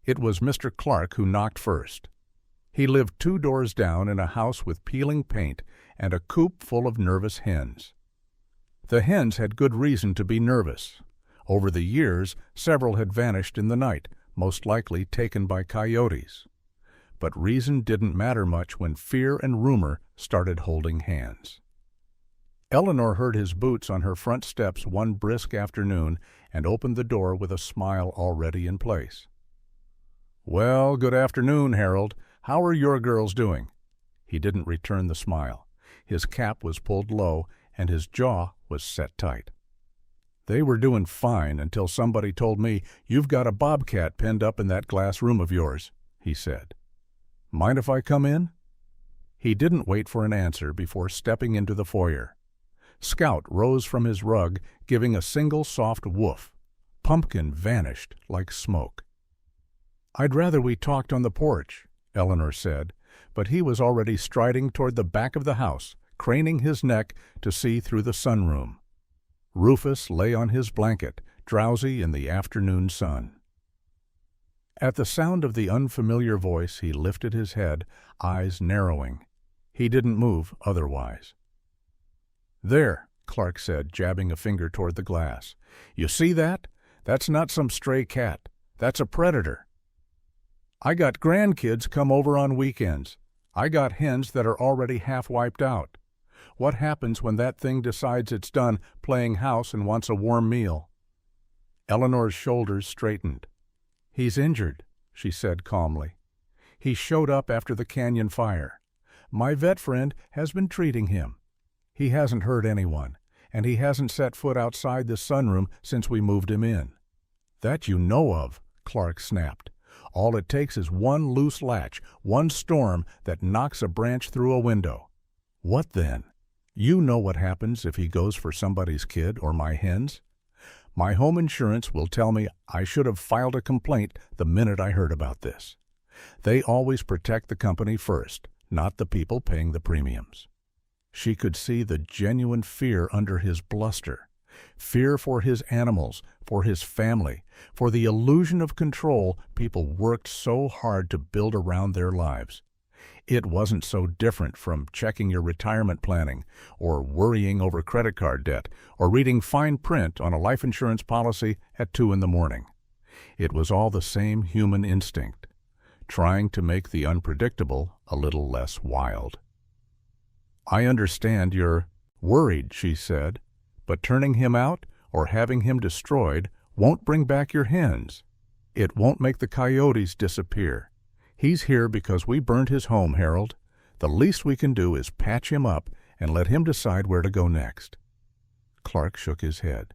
It was Mr. Clark who knocked first. He lived 2 doors down in a house with peeling paint and a coop full of nervous hens. The hens had good reason to be nervous. Over the years, several had vanished in the night, most likely taken by coyotes. But reason didn't matter much when fear and rumor started holding hands. Eleanor heard his boots on her front steps one brisk afternoon and opened the door with a smile already in place. "Well, good afternoon, Harold. How are your girls doing?" He didn't return the smile. His cap was pulled low and his jaw was set tight. "They were doing fine until somebody told me you've got a bobcat penned up in that glass room of yours," he said. "Mind if I come in?" He didn't wait for an answer before stepping into the foyer. Scout rose from his rug, giving a single soft woof. Pumpkin vanished like smoke. "I'd rather we talked on the porch," Eleanor said, but he was already striding toward the back of the house, craning his neck to see through the sunroom. Rufus lay on his blanket, drowsy in the afternoon sun. At the sound of the unfamiliar voice, he lifted his head, eyes narrowing. He didn't move otherwise. "There," Clark said, jabbing a finger toward the glass. "You see that? That's not some stray cat. That's a predator. I got grandkids come over on weekends. I got hens that are already half wiped out. What happens when that thing decides it's done playing house and wants a warm meal?" Eleanor's shoulders straightened. "He's injured," she said calmly. "He showed up after the canyon fire. My vet friend has been treating him. He hasn't hurt anyone, and he hasn't set foot outside the sunroom since we moved him in." "That you know of," Clark snapped. "All it takes is one loose latch, one storm that knocks a branch through a window. What then? You know what happens if he goes for somebody's kid or my hens. My home insurance will tell me I should have filed a complaint the minute I heard about this. They always protect the company first, not the people paying the premiums." She could see the genuine fear under his bluster. Fear for his animals, for his family, for the illusion of control people worked so hard to build around their lives. It wasn't so different from checking your retirement planning, or worrying over credit card debt, or reading fine print on a life insurance policy at 2 a.m. It was all the same human instinct, trying to make the unpredictable a little less wild. "I understand you're worried," she said, "but turning him out or having him destroyed won't bring back your hens. It won't make the coyotes disappear. He's here because we burned his home, Harold. The least we can do is patch him up and let him decide where to go next." Clark shook his head.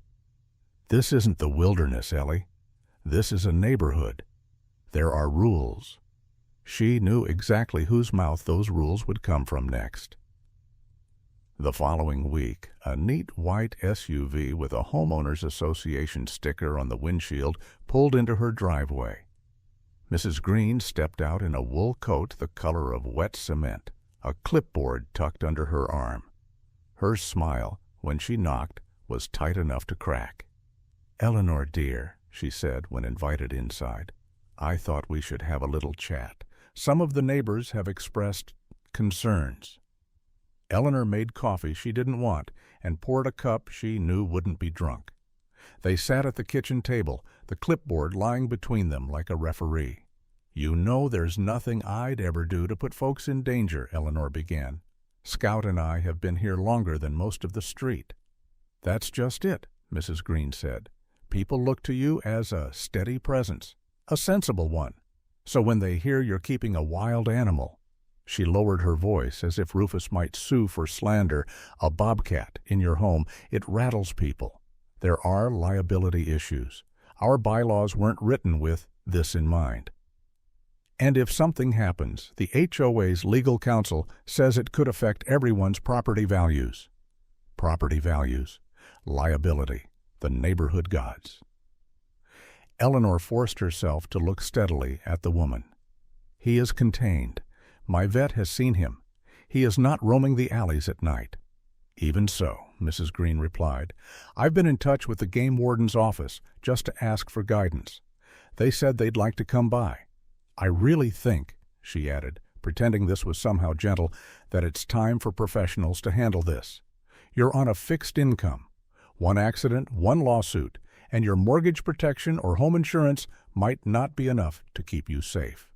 "This isn't the wilderness, Ellie. This is a neighborhood. There are rules." She knew exactly whose mouth those rules would come from next. The following week, a neat white SUV with a homeowners association sticker on the windshield pulled into her driveway. Mrs. Green stepped out in a wool coat the color of wet cement, a clipboard tucked under her arm. Her smile, when she knocked, was tight enough to crack. "Eleanor, dear," she said when invited inside, "I thought we should have a little chat. Some of the neighbors have expressed concerns." Eleanor made coffee she didn't want and poured a cup she knew wouldn't be drunk. They sat at the kitchen table, the clipboard lying between them like a referee. "You know there's nothing I'd ever do to put folks in danger," Eleanor began. "Scout and I have been here longer than most of the street." "That's just it," Mrs. Green said. "People look to you as a steady presence, a sensible one. So when they hear you're keeping a wild animal," she lowered her voice as if Rufus might sue for slander, "a bobcat in your home, it rattles people. There are liability issues. Our bylaws weren't written with this in mind. And if something happens, the HOA's legal counsel says it could affect everyone's property values." Property values. Liability. The neighborhood gods. Eleanor forced herself to look steadily at the woman. "He is contained. My vet has seen him. He is not roaming the alleys at night." "Even so," Mrs. Green replied. "I've been in touch with the game warden's office just to ask for guidance. They said they'd like to come by. I really think," she added, pretending this was somehow gentle, "that it's time for professionals to handle this. You're on a fixed income. One accident, one lawsuit, and your mortgage protection or home insurance might not be enough to keep you safe."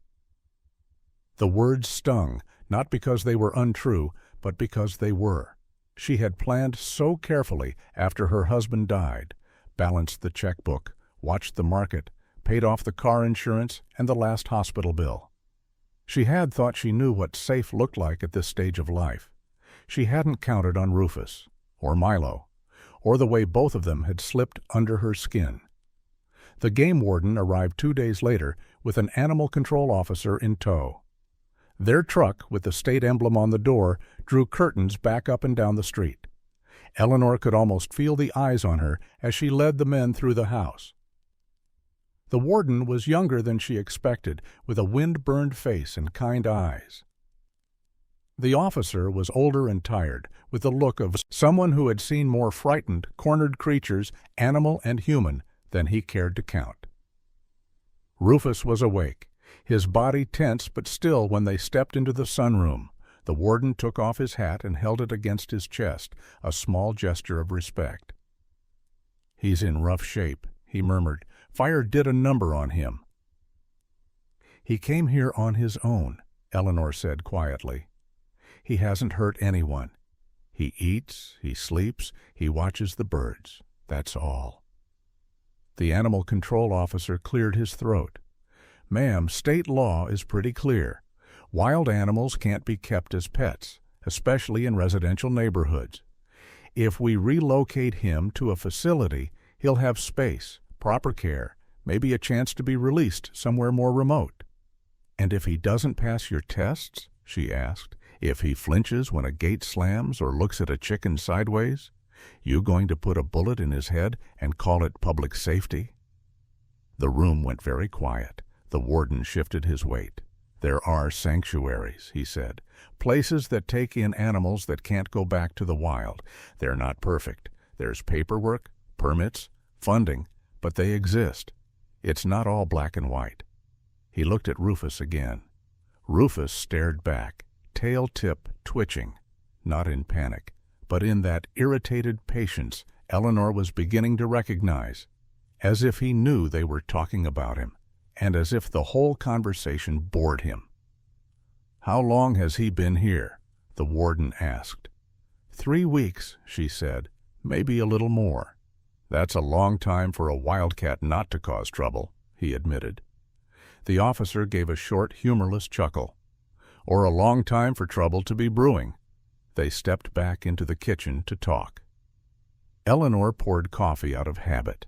The words stung, not because they were untrue, but because they were. She had planned so carefully after her husband died, balanced the checkbook, watched the market, paid off the car insurance and the last hospital bill. She had thought she knew what safe looked like at this stage of life. She hadn't counted on Rufus, or Milo, or the way both of them had slipped under her skin. The game warden arrived 2 days later with an animal control officer in tow. Their truck, with the state emblem on the door, drew curtains back up and down the street. Eleanor could almost feel the eyes on her as she led the men through the house. The warden was younger than she expected, with a wind-burned face and kind eyes. The officer was older and tired, with the look of someone who had seen more frightened, cornered creatures, animal and human, than he cared to count. Rufus was awake, his body tense but still. When they stepped into the sunroom, the warden took off his hat and held it against his chest, a small gesture of respect. "He's in rough shape," he murmured. "Fire did a number on him." "He came here on his own," Eleanor said quietly. "He hasn't hurt anyone. He eats, he sleeps, he watches the birds. That's all." The animal control officer cleared his throat. "Ma'am, state law is pretty clear. Wild animals can't be kept as pets, especially in residential neighborhoods. If we relocate him to a facility, he'll have space, proper care, maybe a chance to be released somewhere more remote." "And if he doesn't pass your tests?" she asked. "If he flinches when a gate slams or looks at a chicken sideways? You going to put a bullet in his head and call it public safety?" The room went very quiet. The warden shifted his weight. "There are sanctuaries," he said, "places that take in animals that can't go back to the wild. They're not perfect. There's paperwork, permits, funding, but they exist. It's not all black and white." He looked at Rufus again. Rufus stared back, tail tip twitching, not in panic, but in that irritated patience Eleanor was beginning to recognize, as if he knew they were talking about him, and as if the whole conversation bored him. "How long has he been here?" the warden asked. 3 weeks, she said, "maybe a little more." "That's a long time for a wildcat not to cause trouble," he admitted. The officer gave a short, humorless chuckle. "Or a long time for trouble to be brewing." They stepped back into the kitchen to talk. Eleanor poured coffee out of habit.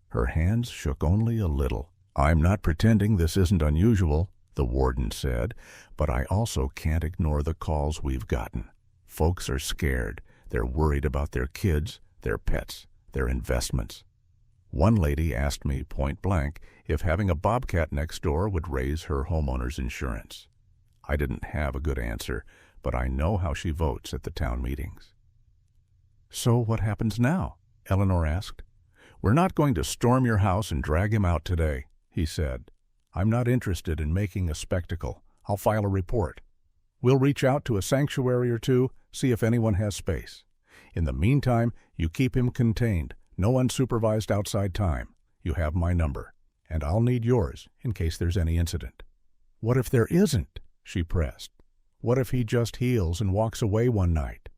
Her hands shook only a little. "I'm not pretending this isn't unusual," the warden said, "but I also can't ignore the calls we've gotten. Folks are scared. They're worried about their kids, their pets, their investments. One lady asked me point blank if having a bobcat next door would raise her homeowner's insurance. I didn't have a good answer, but I know how she votes at the town meetings." "So what happens now?" Eleanor asked. "We're not going to storm your house and drag him out today," he said. "I'm not interested in making a spectacle. I'll file a report. We'll reach out to a sanctuary or two, See if anyone has space. In the meantime, you keep him contained. No unsupervised outside time. You have my number. And I'll need yours in case there's any incident." "What if there isn't?" she pressed. "What if he just heals and walks away one night?"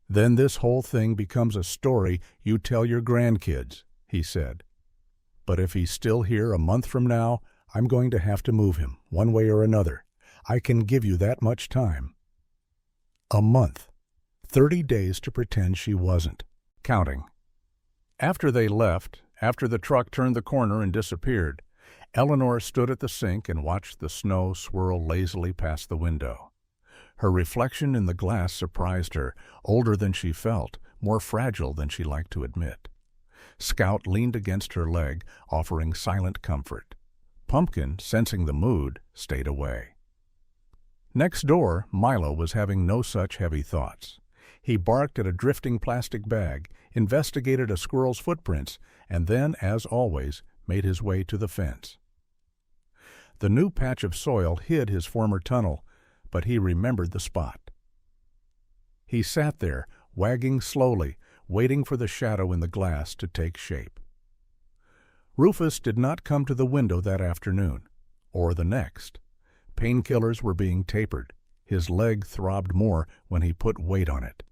"Then this whole thing becomes a story you tell your grandkids," he said. "But if he's still here a month from now, I'm going to have to move him, one way or another. I can give you that much time." A month. 30 days to pretend she wasn't. Counting. After they left, after the truck turned the corner and disappeared, Eleanor stood at the sink and watched the snow swirl lazily past the window. Her reflection in the glass surprised her, older than she felt, more fragile than she liked to admit. Scout leaned against her leg, offering silent comfort. Pumpkin, sensing the mood, stayed away. Next door, Milo was having no such heavy thoughts. He barked at a drifting plastic bag, investigated a squirrel's footprints, and then, as always, made his way to the fence. The new patch of soil hid his former tunnel, but he remembered the spot. He sat there, wagging slowly, waiting for the shadow in the glass to take shape. Rufus did not come to the window that afternoon, or the next. Painkillers were being tapered. His leg throbbed more when he put weight on it.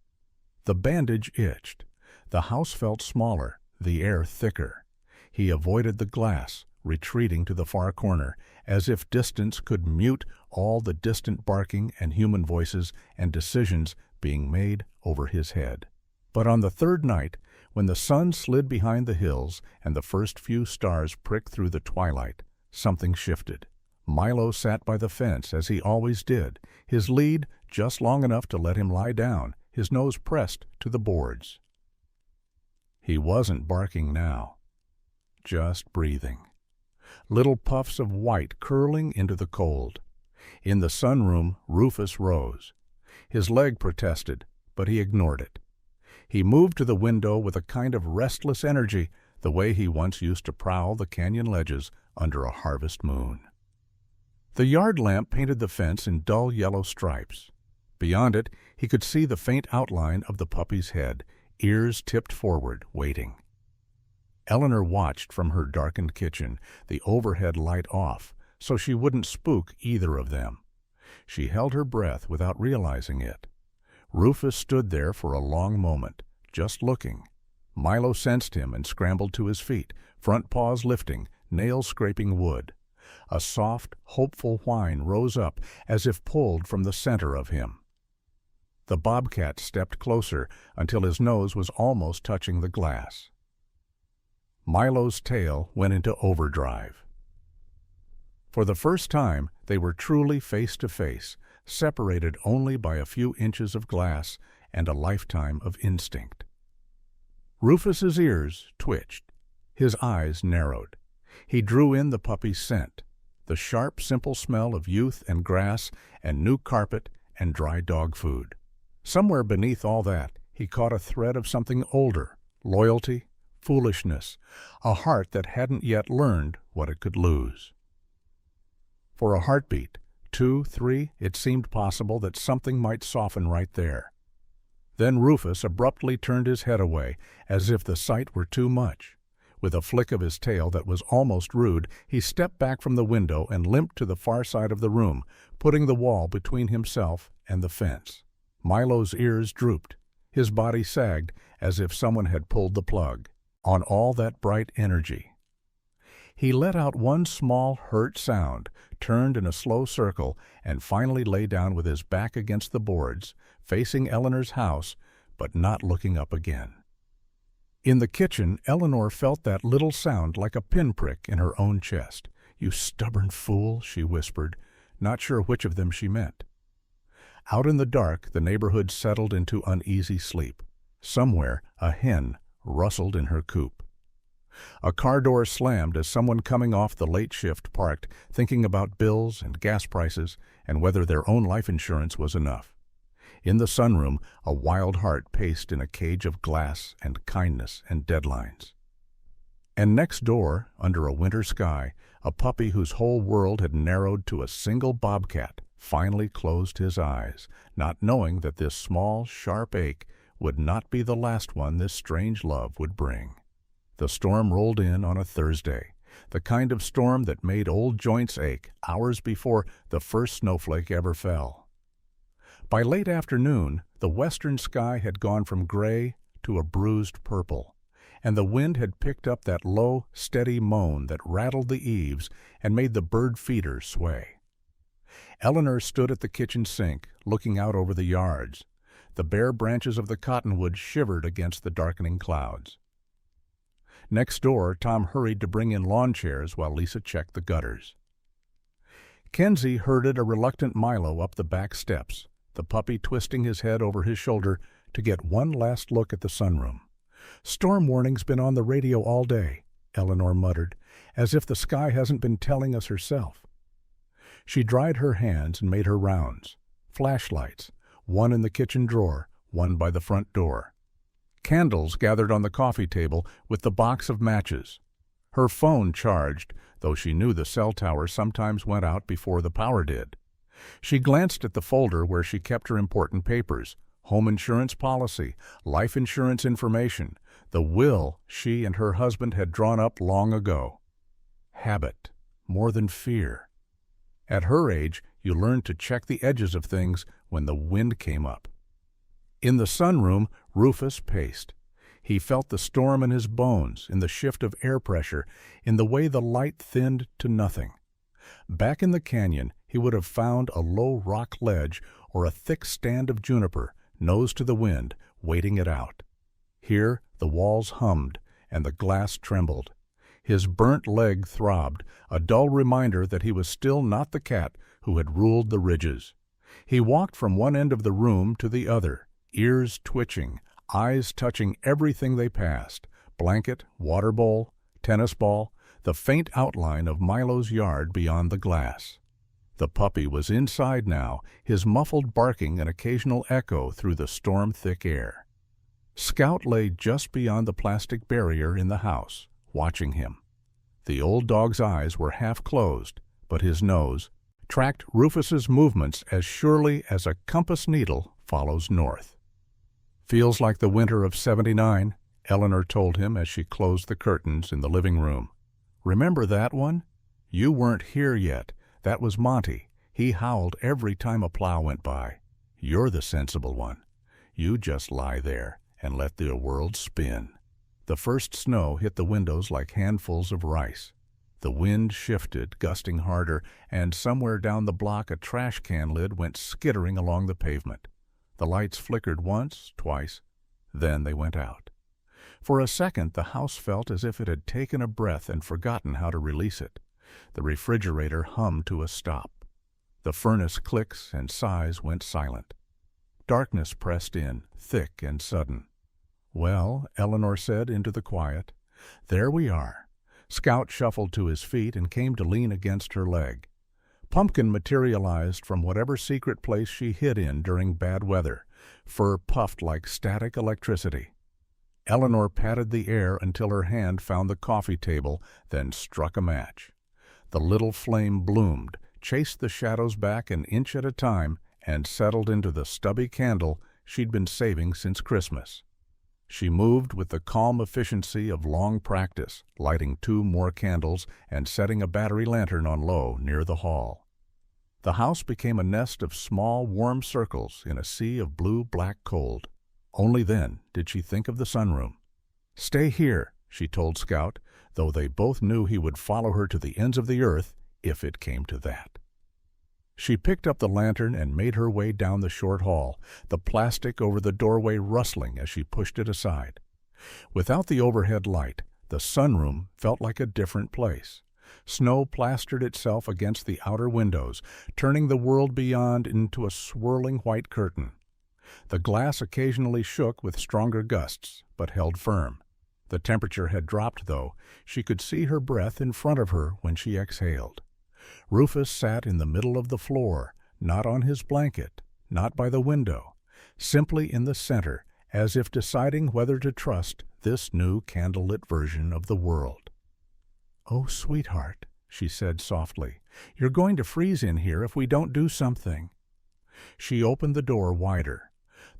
The bandage itched. The house felt smaller, the air thicker. He avoided the glass, retreating to the far corner, as if distance could mute all the distant barking and human voices and decisions being made over his head. But on the third night, when the sun slid behind the hills and the first few stars pricked through the twilight, something shifted. Milo sat by the fence as he always did, his lead just long enough to let him lie down, his nose pressed to the boards. He wasn't barking now, just breathing. Little puffs of white curling into the cold. In the sunroom, Rufus rose. His leg protested, but he ignored it. He moved to the window with a kind of restless energy, the way he once used to prowl the canyon ledges under a harvest moon. The yard lamp painted the fence in dull yellow stripes. Beyond it, he could see the faint outline of the puppy's head, ears tipped forward, waiting. Eleanor watched from her darkened kitchen, the overhead light off, so she wouldn't spook either of them. She held her breath without realizing it. Rufus stood there for a long moment, just looking. Milo sensed him and scrambled to his feet, front paws lifting, nails scraping wood. A soft, hopeful whine rose up as if pulled from the center of him. The bobcat stepped closer until his nose was almost touching the glass. Milo's tail went into overdrive. For the first time, they were truly face to face, separated only by a few inches of glass and a lifetime of instinct. Rufus's ears twitched. His eyes narrowed. He drew in the puppy's scent, the sharp, simple smell of youth and grass and new carpet and dry dog food. Somewhere beneath all that, he caught a thread of something older, loyalty, foolishness, a heart that hadn't yet learned what it could lose. For a heartbeat, 2, 3, it seemed possible that something might soften right there. Then Rufus abruptly turned his head away, as if the sight were too much. With a flick of his tail that was almost rude, he stepped back from the window and limped to the far side of the room, putting the wall between himself and the fence. Milo's ears drooped. His body sagged as if someone had pulled the plug on all that bright energy. He let out one small, hurt sound, turned in a slow circle, and finally lay down with his back against the boards, facing Eleanor's house, but not looking up again. In the kitchen, Eleanor felt that little sound like a pinprick in her own chest. "You stubborn fool," she whispered, not sure which of them she meant. Out in the dark, the neighborhood settled into uneasy sleep. Somewhere, a hen rustled in her coop. A car door slammed as someone coming off the late shift parked, thinking about bills and gas prices and whether their own life insurance was enough. In the sunroom, a wild heart paced in a cage of glass and kindness and deadlines. And next door, under a winter sky, a puppy whose whole world had narrowed to a single bobcat finally closed his eyes, not knowing that this small, sharp ache would not be the last one this strange love would bring. The storm rolled in on a Thursday, the kind of storm that made old joints ache hours before the first snowflake ever fell. By late afternoon, the western sky had gone from gray to a bruised purple, and the wind had picked up that low, steady moan that rattled the eaves and made the bird feeders sway. Eleanor stood at the kitchen sink, looking out over the yards. The bare branches of the cottonwood shivered against the darkening clouds. Next door, Tom hurried to bring in lawn chairs while Lisa checked the gutters. Kenzie herded a reluctant Milo up the back steps, the puppy twisting his head over his shoulder to get one last look at the sunroom. "Storm warning's been on the radio all day," Eleanor muttered, as if the sky hasn't been telling us herself. She dried her hands and made her rounds. Flashlights, one in the kitchen drawer, one by the front door. Candles gathered on the coffee table with the box of matches. Her phone charged, though she knew the cell tower sometimes went out before the power did. She glanced at the folder where she kept her important papers: home insurance policy, life insurance information, the will she and her husband had drawn up long ago. Habit, more than fear. At her age, you learned to check the edges of things when the wind came up. In the sunroom, Rufus paced. He felt the storm in his bones, in the shift of air pressure, in the way the light thinned to nothing. Back in the canyon, he would have found a low rock ledge or a thick stand of juniper, nose to the wind, waiting it out. Here, the walls hummed, and the glass trembled. His burnt leg throbbed, a dull reminder that he was still not the cat who had ruled the ridges. He walked from one end of the room to the other, ears twitching, eyes touching everything they passed: blanket, water bowl, tennis ball, the faint outline of Milo's yard beyond the glass. The puppy was inside now, his muffled barking an occasional echo through the storm-thick air. Scout lay just beyond the plastic barrier in the house, watching him. The old dog's eyes were half closed, but his nose tracked Rufus's movements as surely as a compass needle follows north. "Feels like the winter of '79, Eleanor told him as she closed the curtains in the living room. "Remember that one? You weren't here yet. That was Monty. He howled every time a plow went by. You're the sensible one. You just lie there and let the world spin." The first snow hit the windows like handfuls of rice. The wind shifted, gusting harder, and somewhere down the block a trash can lid went skittering along the pavement. The lights flickered once, twice, then they went out. For a second the house felt as if it had taken a breath and forgotten how to release it. The refrigerator hummed to a stop. The furnace clicks and sighs went silent. Darkness pressed in, thick and sudden. "Well," Eleanor said into the quiet, "there we are." Scout shuffled to his feet and came to lean against her leg. Pumpkin materialized from whatever secret place she hid in during bad weather. Fur puffed like static electricity. Eleanor patted the air until her hand found the coffee table, then struck a match. The little flame bloomed, chased the shadows back an inch at a time, and settled into the stubby candle she'd been saving since Christmas. She moved with the calm efficiency of long practice, lighting 2 more candles and setting a battery lantern on low near the hall. The house became a nest of small, warm circles in a sea of blue-black cold. Only then did she think of the sunroom. "Stay here," she told Scout, though they both knew he would follow her to the ends of the earth if it came to that. She picked up the lantern and made her way down the short hall, the plastic over the doorway rustling as she pushed it aside. Without the overhead light, the sunroom felt like a different place. Snow plastered itself against the outer windows, turning the world beyond into a swirling white curtain. The glass occasionally shook with stronger gusts, but held firm. The temperature had dropped, though. She could see her breath in front of her when she exhaled. Rufus sat in the middle of the floor, not on his blanket, not by the window, simply in the center, as if deciding whether to trust this new candlelit version of the world. "Oh, sweetheart," she said softly. "You're going to freeze in here if we don't do something." She opened the door wider.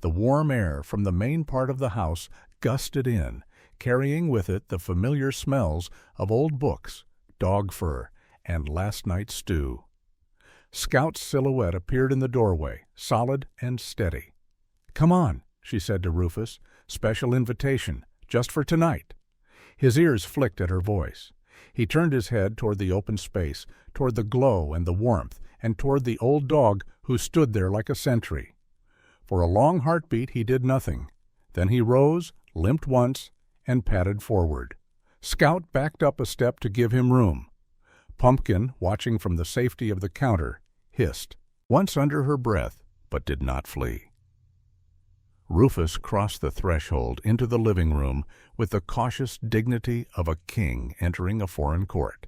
The warm air from the main part of the house gusted in, carrying with it the familiar smells of old books, dog fur, and last night's stew. Scout's silhouette appeared in the doorway, solid and steady. "Come on," she said to Rufus. "Special invitation, just for tonight." His ears flicked at her voice. He turned his head toward the open space, toward the glow and the warmth, and toward the old dog who stood there like a sentry. For a long heartbeat he did nothing. Then he rose, limped once, and padded forward. Scout backed up a step to give him room. Pumpkin, watching from the safety of the counter, hissed, once under her breath, but did not flee. Rufus crossed the threshold into the living room with the cautious dignity of a king entering a foreign court.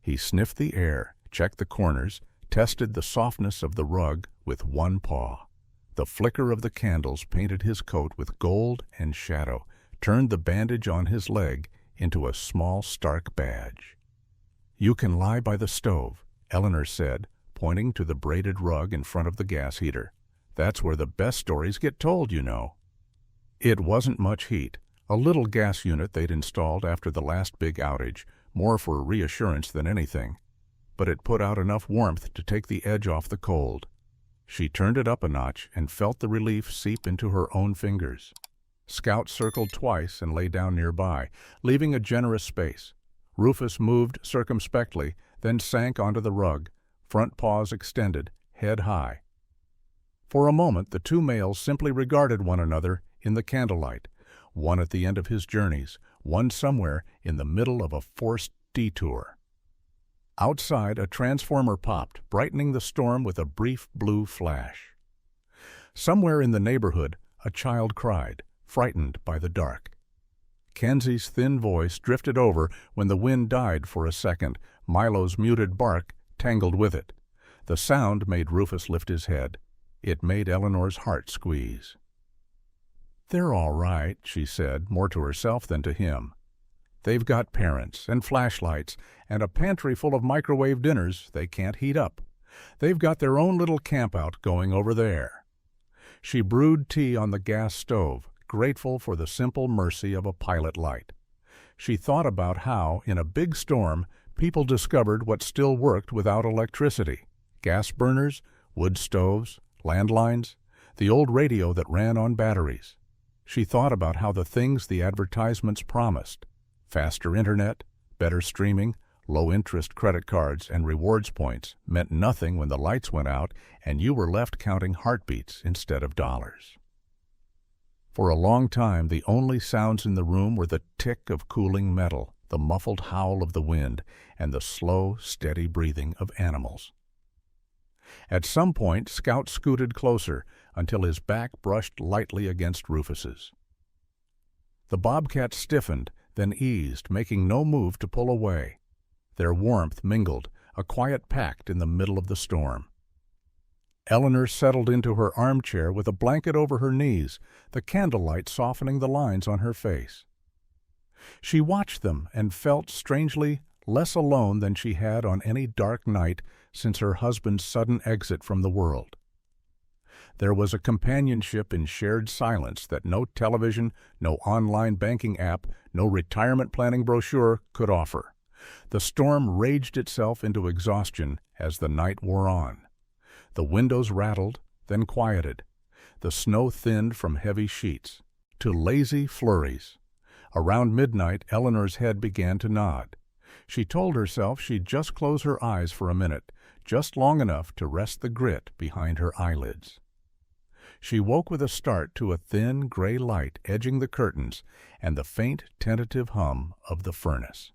He sniffed the air, checked the corners, tested the softness of the rug with one paw. The flicker of the candles painted his coat with gold and shadow, turned the bandage on his leg into a small, stark badge. "You can lie by the stove," Eleanor said, pointing to the braided rug in front of the gas heater. "That's where the best stories get told, you know." It wasn't much heat, a little gas unit they'd installed after the last big outage, more for reassurance than anything. But it put out enough warmth to take the edge off the cold. She turned it up a notch and felt the relief seep into her own fingers. Scout circled twice and lay down nearby, leaving a generous space. Rufus moved circumspectly, then sank onto the rug, front paws extended, head high. For a moment the two males simply regarded one another in the candlelight, one at the end of his journeys, one somewhere in the middle of a forced detour. Outside, a transformer popped, brightening the storm with a brief blue flash. Somewhere in the neighborhood, a child cried, frightened by the dark. Kenzie's thin voice drifted over when the wind died for a second. Milo's muted bark tangled with it. The sound made Rufus lift his head. It made Eleanor's heart squeeze. "They're all right," she said, more to herself than to him. "They've got parents and flashlights and a pantry full of microwave dinners they can't heat up. They've got their own little campout going over there." She brewed tea on the gas stove, grateful for the simple mercy of a pilot light. She thought about how, in a big storm, people discovered what still worked without electricity: gas burners, wood stoves, landlines, the old radio that ran on batteries. She thought about how the things the advertisements promised, faster internet, better streaming, low-interest credit cards, and rewards points, meant nothing when the lights went out and you were left counting heartbeats instead of dollars. For a long time, the only sounds in the room were the tick of cooling metal, the muffled howl of the wind, and the slow, steady breathing of animals. At some point, Scout scooted closer until his back brushed lightly against Rufus's. The Bobcat stiffened, then eased, making no move to pull away. Their warmth mingled, a quiet pact in the middle of the storm. Eleanor settled into her armchair with a blanket over her knees, the candlelight softening the lines on her face. She watched them and felt, strangely, less alone than she had on any dark night since her husband's sudden exit from the world. There was a companionship in shared silence that no television, no online banking app, no retirement planning brochure could offer. The storm raged itself into exhaustion as the night wore on. The windows rattled, then quieted. The snow thinned from heavy sheets to lazy flurries. Around midnight, Eleanor's head began to nod. She told herself she'd just close her eyes for a minute, just long enough to rest the grit behind her eyelids. She woke with a start to a thin gray light edging the curtains and the faint, tentative hum of the furnace.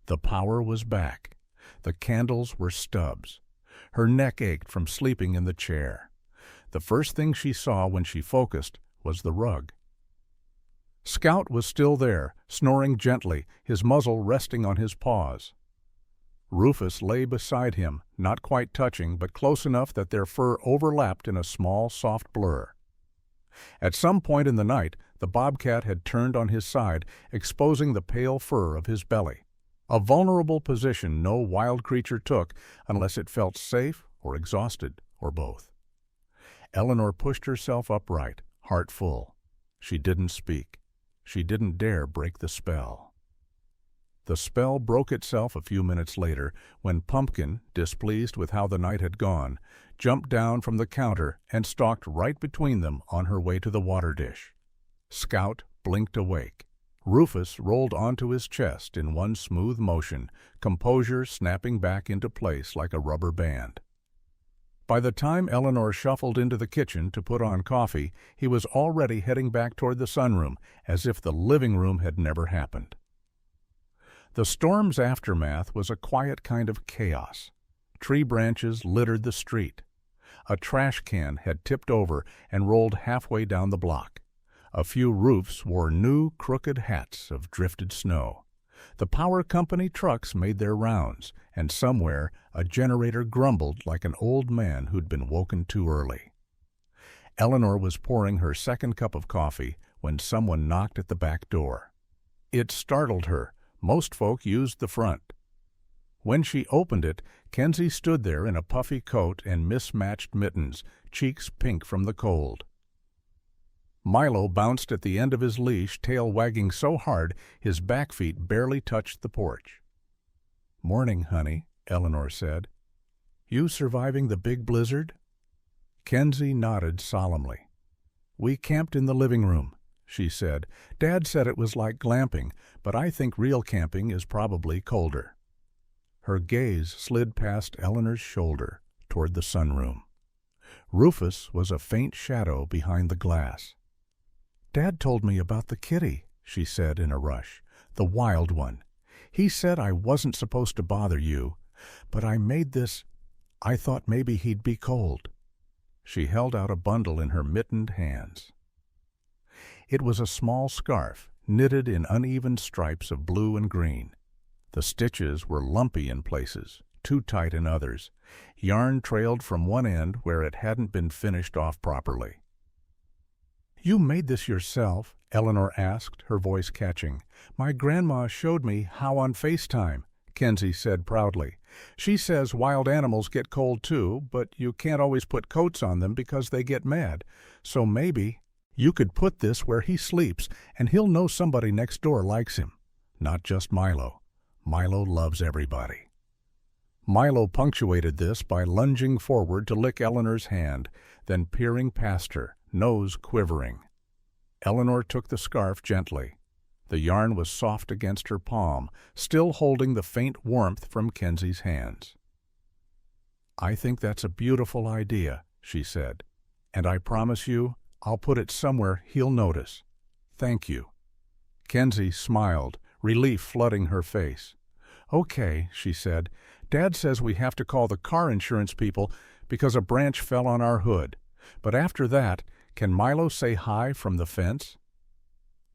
The power was back. The candles were stubs. Her neck ached from sleeping in the chair. The first thing she saw when she focused was the rug. Scout was still there, snoring gently, his muzzle resting on his paws. Rufus lay beside him, not quite touching, but close enough that their fur overlapped in a small, soft blur. At some point in the night, the Bobcat had turned on his side, exposing the pale fur of his belly. a vulnerable position no wild creature took unless it felt safe or exhausted or both. Eleanor pushed herself upright, heart full. She didn't speak. She didn't dare break the spell. The spell broke itself a few minutes later when Pumpkin, displeased with how the night had gone, jumped down from the counter and stalked right between them on her way to the water dish. Scout blinked awake. Rufus rolled onto his chest in one smooth motion, composure snapping back into place like a rubber band. By the time Eleanor shuffled into the kitchen to put on coffee, he was already heading back toward the sunroom, as if the living room had never happened. The storm's aftermath was a quiet kind of chaos. Tree branches littered the street. A trash can had tipped over and rolled halfway down the block. A few roofs wore new, crooked hats of drifted snow. The power company trucks made their rounds, and somewhere a generator grumbled like an old man who'd been woken too early. Eleanor was pouring her second cup of coffee when someone knocked at the back door. It startled her. Most folk used the front. When she opened it, Kenzie stood there in a puffy coat and mismatched mittens, cheeks pink from the cold. Milo bounced at the end of his leash, tail wagging so hard his back feet barely touched the porch. "Morning, honey," Eleanor said. "You surviving the big blizzard?" Kenzie nodded solemnly. "We camped in the living room," she said. "Dad said it was like glamping, but I think real camping is probably colder." Her gaze slid past Eleanor's shoulder toward the sunroom. Rufus was a faint shadow behind the glass. "Dad told me about the kitty," she said in a rush. "The wild one. He said I wasn't supposed to bother you, but I made this. I thought maybe he'd be cold." She held out a bundle in her mittened hands. It was a small scarf, knitted in uneven stripes of blue and green. The stitches were lumpy in places, too tight in others. Yarn trailed from one end where it hadn't been finished off properly. "You made this yourself?" Eleanor asked, her voice catching. "My grandma showed me how on FaceTime," Kenzie said proudly. "She says wild animals get cold too, but you can't always put coats on them because they get mad. So maybe you could put this where he sleeps, and he'll know somebody next door likes him. Not just Milo. Milo loves everybody." Milo punctuated this by lunging forward to lick Eleanor's hand, then peering past her, nose quivering. Eleanor took the scarf gently. The yarn was soft against her palm, still holding the faint warmth from Kenzie's hands. "I think that's a beautiful idea," she said, "and I promise you I'll put it somewhere he'll notice. Thank you." Kenzie smiled, relief flooding her face. "Okay," she said. "Dad says we have to call the car insurance people because a branch fell on our hood. But after that, can Milo say hi from the fence?"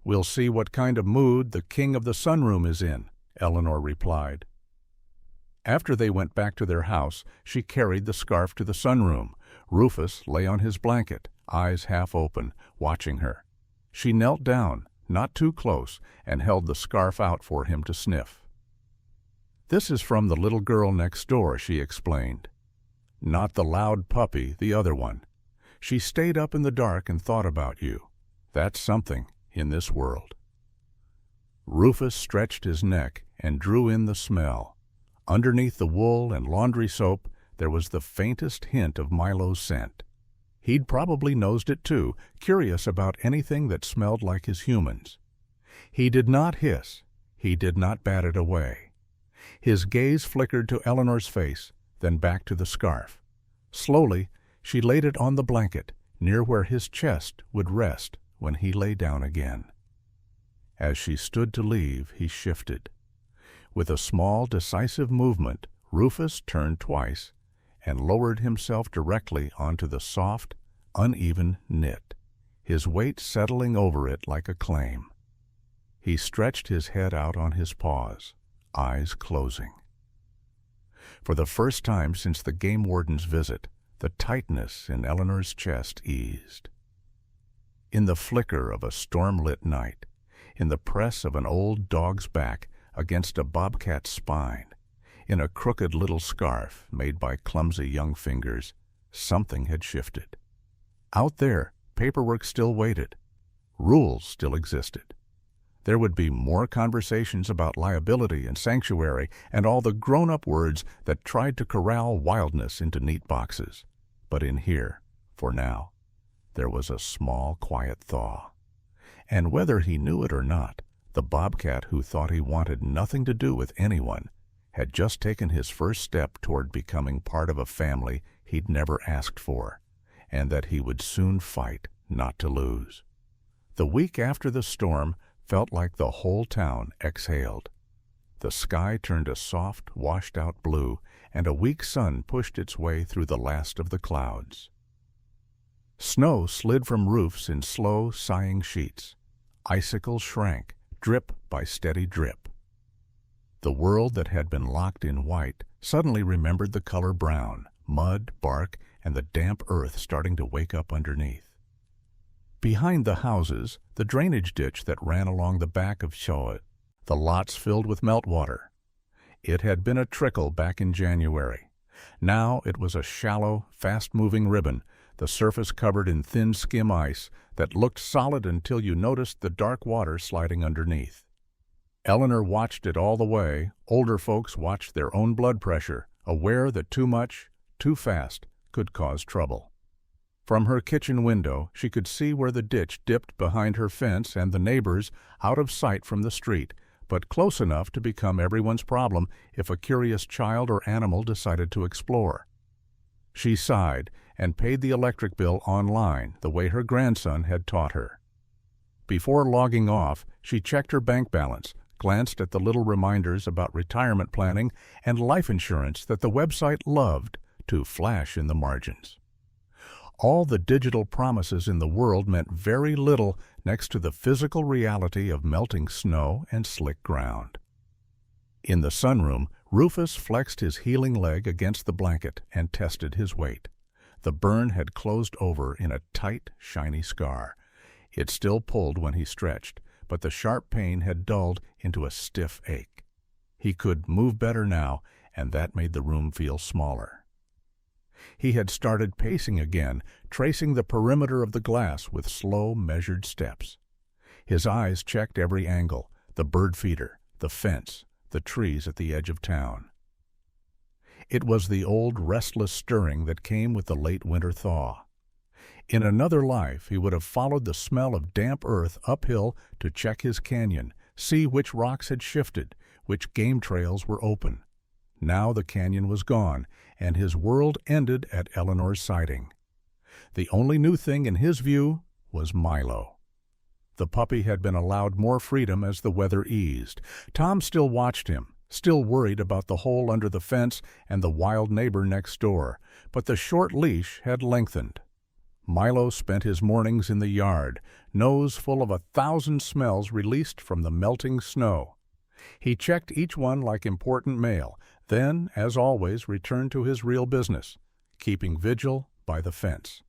"We'll see what kind of mood the king of the sunroom is in," Eleanor replied. After they went back to their house, she carried the scarf to the sunroom. Rufus lay on his blanket, eyes half open, watching her. She knelt down, not too close, and held the scarf out for him to sniff. "This is from the little girl next door," she explained. "Not the loud puppy, the other one. She stayed up in the dark and thought about you. That's something in this world." Rufus stretched his neck and drew in the smell. Underneath the wool and laundry soap, there was the faintest hint of Milo's scent. He'd probably nosed it too, curious about anything that smelled like his humans. He did not hiss. He did not bat it away. His gaze flickered to Eleanor's face, then back to the scarf. Slowly, she laid it on the blanket, near where his chest would rest when he lay down again. As she stood to leave, he shifted. With a small, decisive movement, Rufus turned twice and lowered himself directly onto the soft, uneven knit, his weight settling over it like a claim. He stretched his head out on his paws, eyes closing. For the first time since the game warden's visit, the tightness in Eleanor's chest eased. In the flicker of a storm-lit night, in the press of an old dog's back, against a bobcat's spine. In a crooked little scarf made by clumsy young fingers, something had shifted. Out there, paperwork still waited. Rules still existed. There would be more conversations about liability and sanctuary and all the grown-up words that tried to corral wildness into neat boxes. But in here, for now, there was a small, quiet thaw. And whether he knew it or not, the bobcat who thought he wanted nothing to do with anyone had just taken his first step toward becoming part of a family he'd never asked for, and that he would soon fight not to lose. The week after the storm felt like the whole town exhaled. The sky turned a soft, washed-out blue, and a weak sun pushed its way through the last of the clouds. Snow slid from roofs in slow, sighing sheets. Icicles shrank, drip by steady drip. The world that had been locked in white suddenly remembered the color brown, mud, bark, and the damp earth starting to wake up underneath. Behind the houses, the drainage ditch that ran along the back of Choa, the lots filled with meltwater. It had been a trickle back in January. Now it was a shallow, fast-moving ribbon, the surface covered in thin skim ice that looked solid until you noticed the dark water sliding underneath. Eleanor watched it all the way. Older folks watched their own blood pressure, aware that too much, too fast, could cause trouble. From her kitchen window, she could see where the ditch dipped behind her fence and the neighbors, out of sight from the street, but close enough to become everyone's problem if a curious child or animal decided to explore. She sighed and paid the electric bill online the way her grandson had taught her. Before logging off, she checked her bank balance, glanced at the little reminders about retirement planning and life insurance that the website loved to flash in the margins. All the digital promises in the world meant very little next to the physical reality of melting snow and slick ground. In the sunroom, Rufus flexed his healing leg against the blanket and tested his weight. The burn had closed over in a tight, shiny scar. It still pulled when he stretched, but the sharp pain had dulled into a stiff ache. He could move better now, and that made the room feel smaller. He had started pacing again, tracing the perimeter of the glass with slow, measured steps. His eyes checked every angle, the bird feeder, the fence, the trees at the edge of town. It was the old restless stirring that came with the late winter thaw. In another life, he would have followed the smell of damp earth uphill to check his canyon, see which rocks had shifted, which game trails were open. Now the canyon was gone, and his world ended at Eleanor's sighting. The only new thing in his view was Milo. The puppy had been allowed more freedom as the weather eased. Tom still watched him, still worried about the hole under the fence and the wild neighbor next door, but the short leash had lengthened. Milo spent his mornings in the yard, nose full of 1,000 smells released from the melting snow. He checked each one like important mail, then, as always, returned to his real business, keeping vigil by the fence.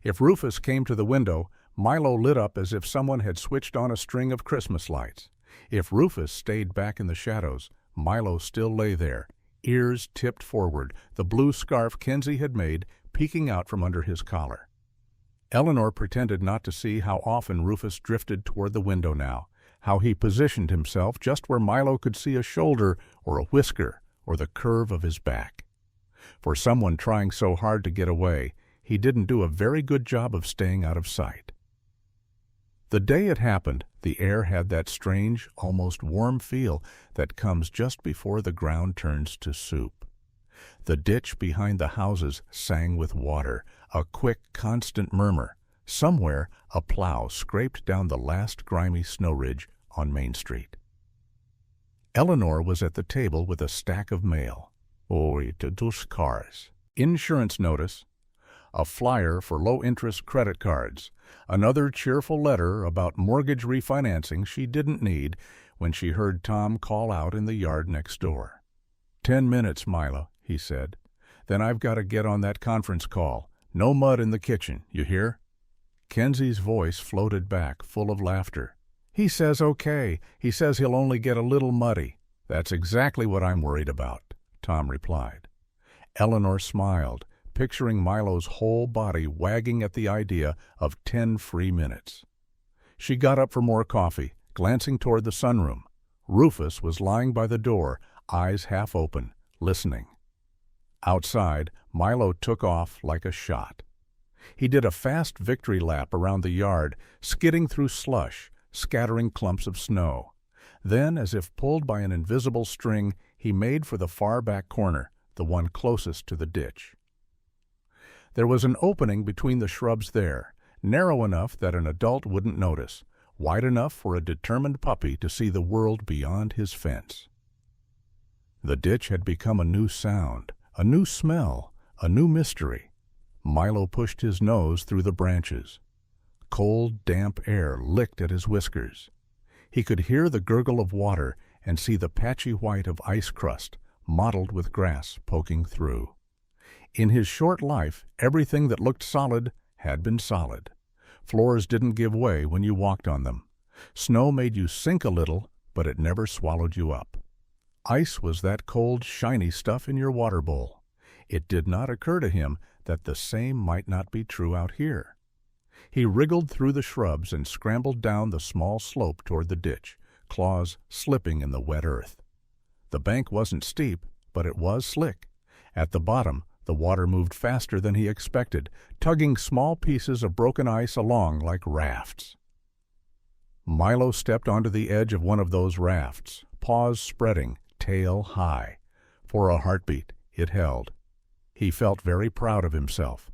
If Rufus came to the window, Milo lit up as if someone had switched on a string of Christmas lights. If Rufus stayed back in the shadows, Milo still lay there, ears tipped forward, the blue scarf Kenzie had made peeking out from under his collar. Eleanor pretended not to see how often Rufus drifted toward the window now, how he positioned himself just where Milo could see a shoulder or a whisker or the curve of his back. For someone trying so hard to get away, he didn't do a very good job of staying out of sight. The day it happened, the air had that strange, almost warm feel that comes just before the ground turns to soup. The ditch behind the houses sang with water, a quick, constant murmur. Somewhere, a plow scraped down the last grimy snow ridge on Main Street. Eleanor was at the table with a stack of mail. Dos cars. Insurance notice. A flyer for low-interest credit cards. Another cheerful letter about mortgage refinancing she didn't need when she heard Tom call out in the yard next door. 10 minutes, Milo, he said. Then I've got to get on that conference call. No mud in the kitchen, you hear? Kenzie's voice floated back, full of laughter. He says okay. He says he'll only get a little muddy. "That's exactly what I'm worried about," Tom replied. Eleanor smiled, picturing Milo's whole body wagging at the idea of 10 free minutes. She got up for more coffee, glancing toward the sunroom. Rufus was lying by the door, eyes half open, listening. Outside, Milo took off like a shot. He did a fast victory lap around the yard, skidding through slush, scattering clumps of snow. Then, as if pulled by an invisible string, he made for the far back corner, the one closest to the ditch. There was an opening between the shrubs there, narrow enough that an adult wouldn't notice, wide enough for a determined puppy to see the world beyond his fence. The ditch had become a new sound, a new smell, a new mystery. Milo pushed his nose through the branches. Cold, damp air licked at his whiskers. He could hear the gurgle of water and see the patchy white of ice crust, mottled with grass poking through. In his short life, everything that looked solid had been solid. Floors didn't give way when you walked on them. Snow made you sink a little, but it never swallowed you up. Ice was that cold, shiny stuff in your water bowl. It did not occur to him that the same might not be true out here. He wriggled through the shrubs and scrambled down the small slope toward the ditch, claws slipping in the wet earth. The bank wasn't steep, but it was slick. At the bottom, the water moved faster than he expected, tugging small pieces of broken ice along like rafts. Milo stepped onto the edge of one of those rafts, paws spreading, tail high. For a heartbeat, it held. He felt very proud of himself.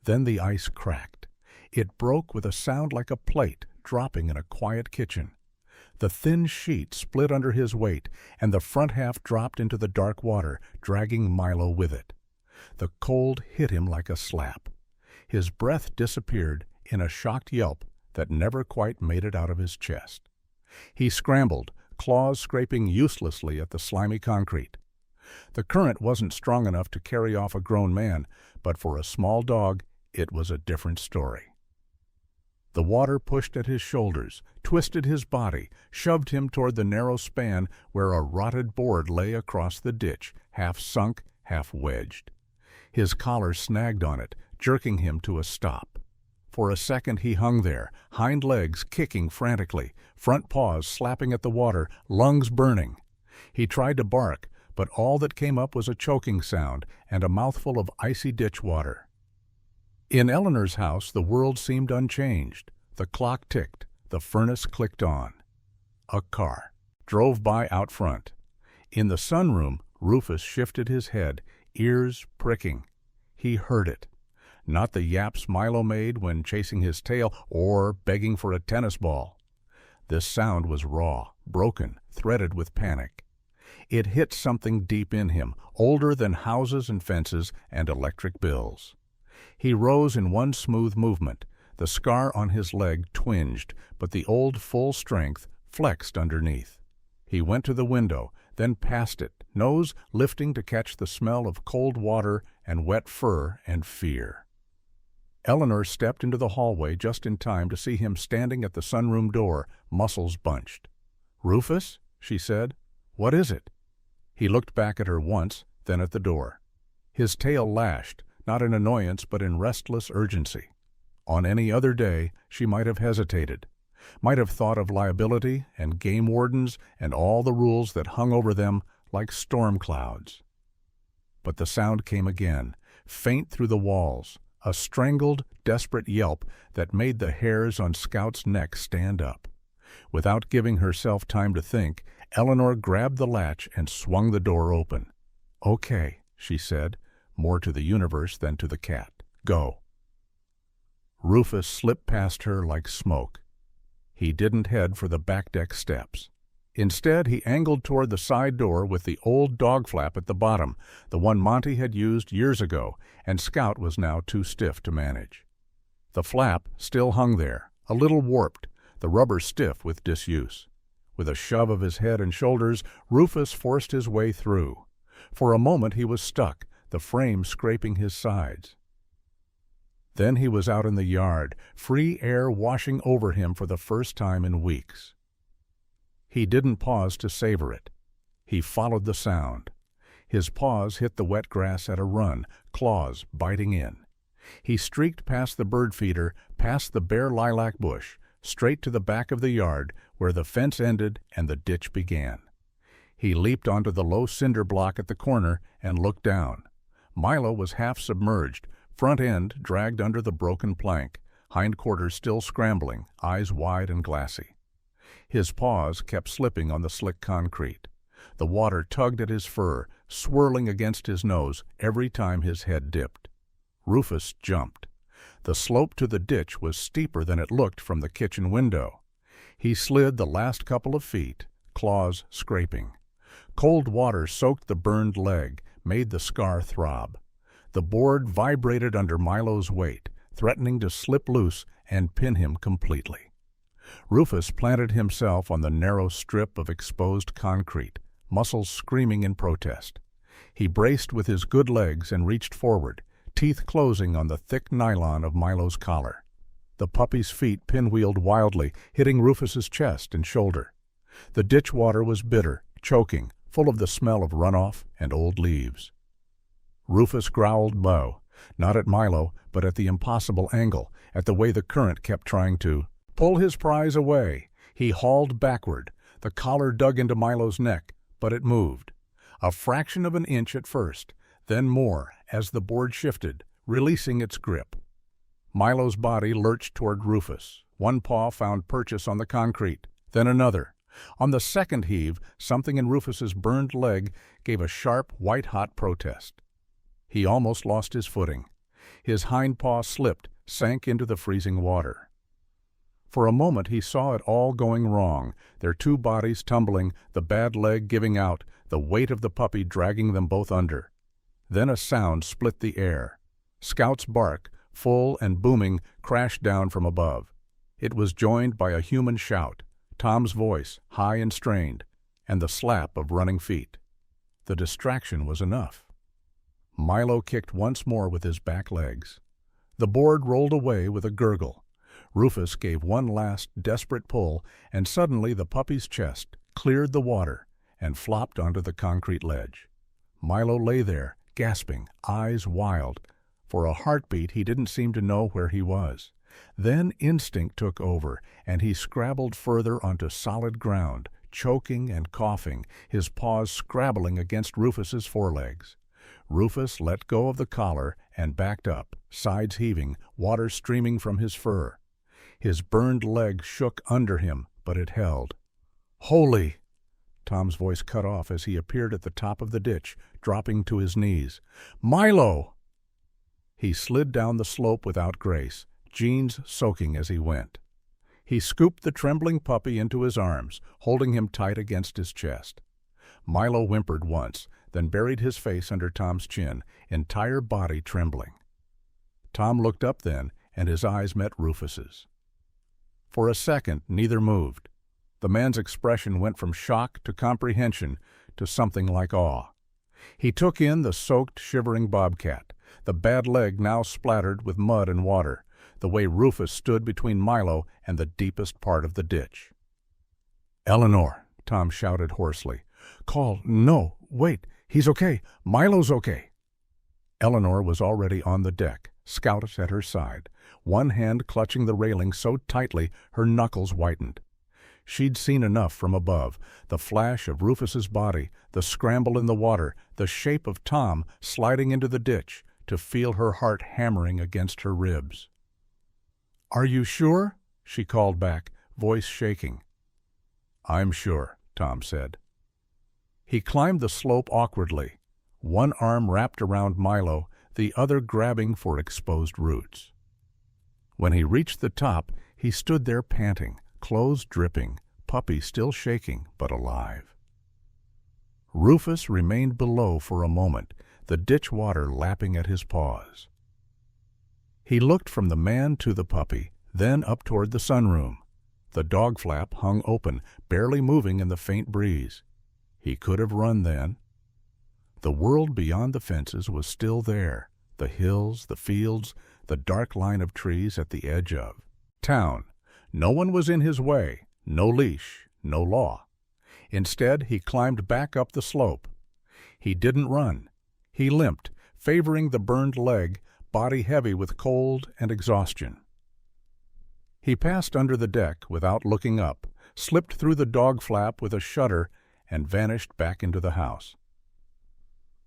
Then the ice cracked. It broke with a sound like a plate dropping in a quiet kitchen. The thin sheet split under his weight, and the front half dropped into the dark water, dragging Milo with it. The cold hit him like a slap. His breath disappeared in a shocked yelp that never quite made it out of his chest. He scrambled, claws scraping uselessly at the slimy concrete. The current wasn't strong enough to carry off a grown man, but for a small dog, it was a different story. The water pushed at his shoulders, twisted his body, shoved him toward the narrow span where a rotted board lay across the ditch, half sunk, half wedged. His collar snagged on it, jerking him to a stop. For a second he hung there, hind legs kicking frantically, front paws slapping at the water, lungs burning. He tried to bark, but all that came up was a choking sound and a mouthful of icy ditch water. In Eleanor's house, the world seemed unchanged. The clock ticked, the furnace clicked on. A car drove by out front. In the sunroom, Rufus shifted his head, ears pricking. He heard it. Not the yaps Milo made when chasing his tail or begging for a tennis ball. This sound was raw, broken, threaded with panic. It hit something deep in him, older than houses and fences and electric bills. He rose in one smooth movement. The scar on his leg twinged, but the old full strength flexed underneath. He went to the window, then past it, nose lifting to catch the smell of cold water and wet fur and fear. Eleanor stepped into the hallway just in time to see him standing at the sunroom door, muscles bunched. "Rufus?" she said. "What is it?" He looked back at her once, then at the door. His tail lashed, not in annoyance but in restless urgency. On any other day, she might have hesitated, might have thought of liability and game wardens and all the rules that hung over them like storm clouds. But the sound came again, faint through the walls, a strangled, desperate yelp that made the hairs on Scout's neck stand up. Without giving herself time to think, Eleanor grabbed the latch and swung the door open. "Okay," she said, more to the universe than to the cat. "Go." Rufus slipped past her like smoke. He didn't head for the back deck steps. Instead, he angled toward the side door with the old dog flap at the bottom, the one Monty had used years ago, and Scout was now too stiff to manage. The flap still hung there, a little warped, the rubber stiff with disuse. With a shove of his head and shoulders, Rufus forced his way through. For a moment he was stuck, the frame scraping his sides. Then he was out in the yard, free air washing over him for the first time in weeks. He didn't pause to savor it. He followed the sound. His paws hit the wet grass at a run, claws biting in. He streaked past the bird feeder, past the bare lilac bush, straight to the back of the yard where the fence ended and the ditch began. He leaped onto the low cinder block at the corner and looked down. Milo was half submerged, front end dragged under the broken plank, hindquarters still scrambling, eyes wide and glassy. His paws kept slipping on the slick concrete. The water tugged at his fur, swirling against his nose every time his head dipped. Rufus jumped. The slope to the ditch was steeper than it looked from the kitchen window. He slid the last couple of feet, claws scraping. Cold water soaked the burned leg, made the scar throb. The board vibrated under Milo's weight, threatening to slip loose and pin him completely. Rufus planted himself on the narrow strip of exposed concrete, muscles screaming in protest. He braced with his good legs and reached forward, teeth closing on the thick nylon of Milo's collar. The puppy's feet pinwheeled wildly, hitting Rufus's chest and shoulder. The ditch water was bitter, choking, full of the smell of runoff and old leaves. Rufus growled "Mo," not at Milo, but at the impossible angle, at the way the current kept trying to pull his prize away. He hauled backward. The collar dug into Milo's neck, but it moved. A fraction of an inch at first, then more as the board shifted, releasing its grip. Milo's body lurched toward Rufus. One paw found purchase on the concrete, then another. On the second heave, something in Rufus's burned leg gave a sharp, white-hot protest. He almost lost his footing. His hind paw slipped, sank into the freezing water. For a moment he saw it all going wrong, their two bodies tumbling, the bad leg giving out, the weight of the puppy dragging them both under. Then a sound split the air. Scout's bark, full and booming, crashed down from above. It was joined by a human shout, Tom's voice, high and strained, and the slap of running feet. The distraction was enough. Milo kicked once more with his back legs. The board rolled away with a gurgle. Rufus gave one last desperate pull, and suddenly the puppy's chest cleared the water and flopped onto the concrete ledge. Milo lay there, gasping, eyes wild. For a heartbeat he didn't seem to know where he was. Then instinct took over, and he scrabbled further onto solid ground, choking and coughing, his paws scrabbling against Rufus's forelegs. Rufus let go of the collar and backed up, sides heaving, water streaming from his fur. His burned leg shook under him, but it held. "Holy!" Tom's voice cut off as he appeared at the top of the ditch, dropping to his knees. "Milo!" He slid down the slope without grace, jeans soaking as he went. He scooped the trembling puppy into his arms, holding him tight against his chest. Milo whimpered once, then buried his face under Tom's chin, entire body trembling. Tom looked up then, and his eyes met Rufus's. For a second, neither moved. The man's expression went from shock to comprehension to something like awe. He took in the soaked, shivering Bobcat, the bad leg now splattered with mud and water, the way Rufus stood between Milo and the deepest part of the ditch. "Eleanor," Tom shouted hoarsely. No, wait, he's okay. Milo's okay." Eleanor was already on the deck, Scout at her side, one hand clutching the railing so tightly her knuckles whitened. She'd seen enough from above, the flash of Rufus's body, the scramble in the water, the shape of Tom sliding into the ditch, to feel her heart hammering against her ribs. "Are you sure?" she called back, voice shaking. "I'm sure," Tom said. He climbed the slope awkwardly, one arm wrapped around Milo, the other grabbing for exposed roots. When he reached the top, he stood there panting, clothes dripping, puppy still shaking but alive. Rufus remained below for a moment, the ditch water lapping at his paws. He looked from the man to the puppy, then up toward the sunroom. The dog flap hung open, barely moving in the faint breeze. He could have run then. The world beyond the fences was still there, the hills, the fields, the dark line of trees at the edge of town. No one was in his way, no leash, no law. Instead, he climbed back up the slope. He didn't run. He limped, favoring the burned leg, body heavy with cold and exhaustion. He passed under the deck without looking up, slipped through the dog flap with a shudder, and vanished back into the house.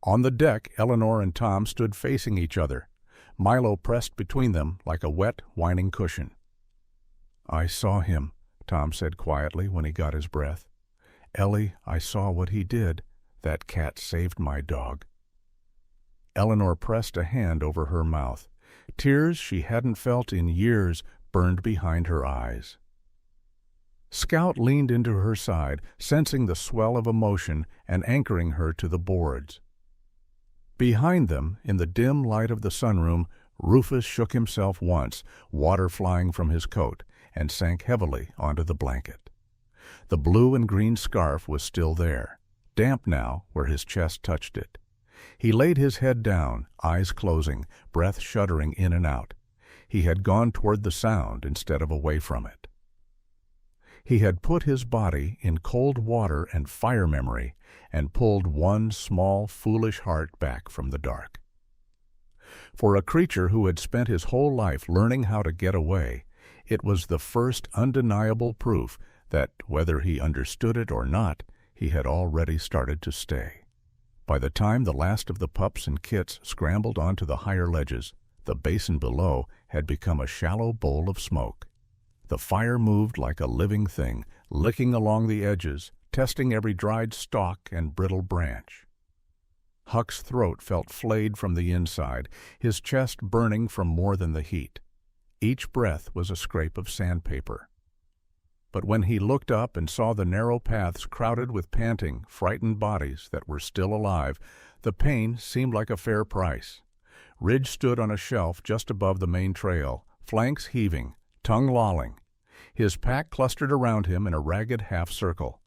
On the deck, Eleanor and Tom stood facing each other, Milo pressed between them like a wet, whining cushion. "I saw him," Tom said quietly when he got his breath. "Ellie, I saw what he did. That cat saved my dog." Eleanor pressed a hand over her mouth. Tears she hadn't felt in years burned behind her eyes. Scout leaned into her side, sensing the swell of emotion and anchoring her to the boards. Behind them, in the dim light of the sunroom, Rufus shook himself once, water flying from his coat, and sank heavily onto the blanket. The blue and green scarf was still there, damp now where his chest touched it. He laid his head down, eyes closing, breath shuddering in and out. He had gone toward the sound instead of away from it. He had put his body in cold water and fire memory and pulled one small, foolish heart back from the dark. For a creature who had spent his whole life learning how to get away, it was the first undeniable proof that, whether he understood it or not, he had already started to stay. By the time the last of the pups and kits scrambled onto the higher ledges, the basin below had become a shallow bowl of smoke. The fire moved like a living thing, licking along the edges, testing every dried stalk and brittle branch. Huck's throat felt flayed from the inside, his chest burning from more than the heat. Each breath was a scrape of sandpaper. But when he looked up and saw the narrow paths crowded with panting, frightened bodies that were still alive, the pain seemed like a fair price. Ridge stood on a shelf just above the main trail, flanks heaving, tongue lolling. His pack clustered around him in a ragged half-circle.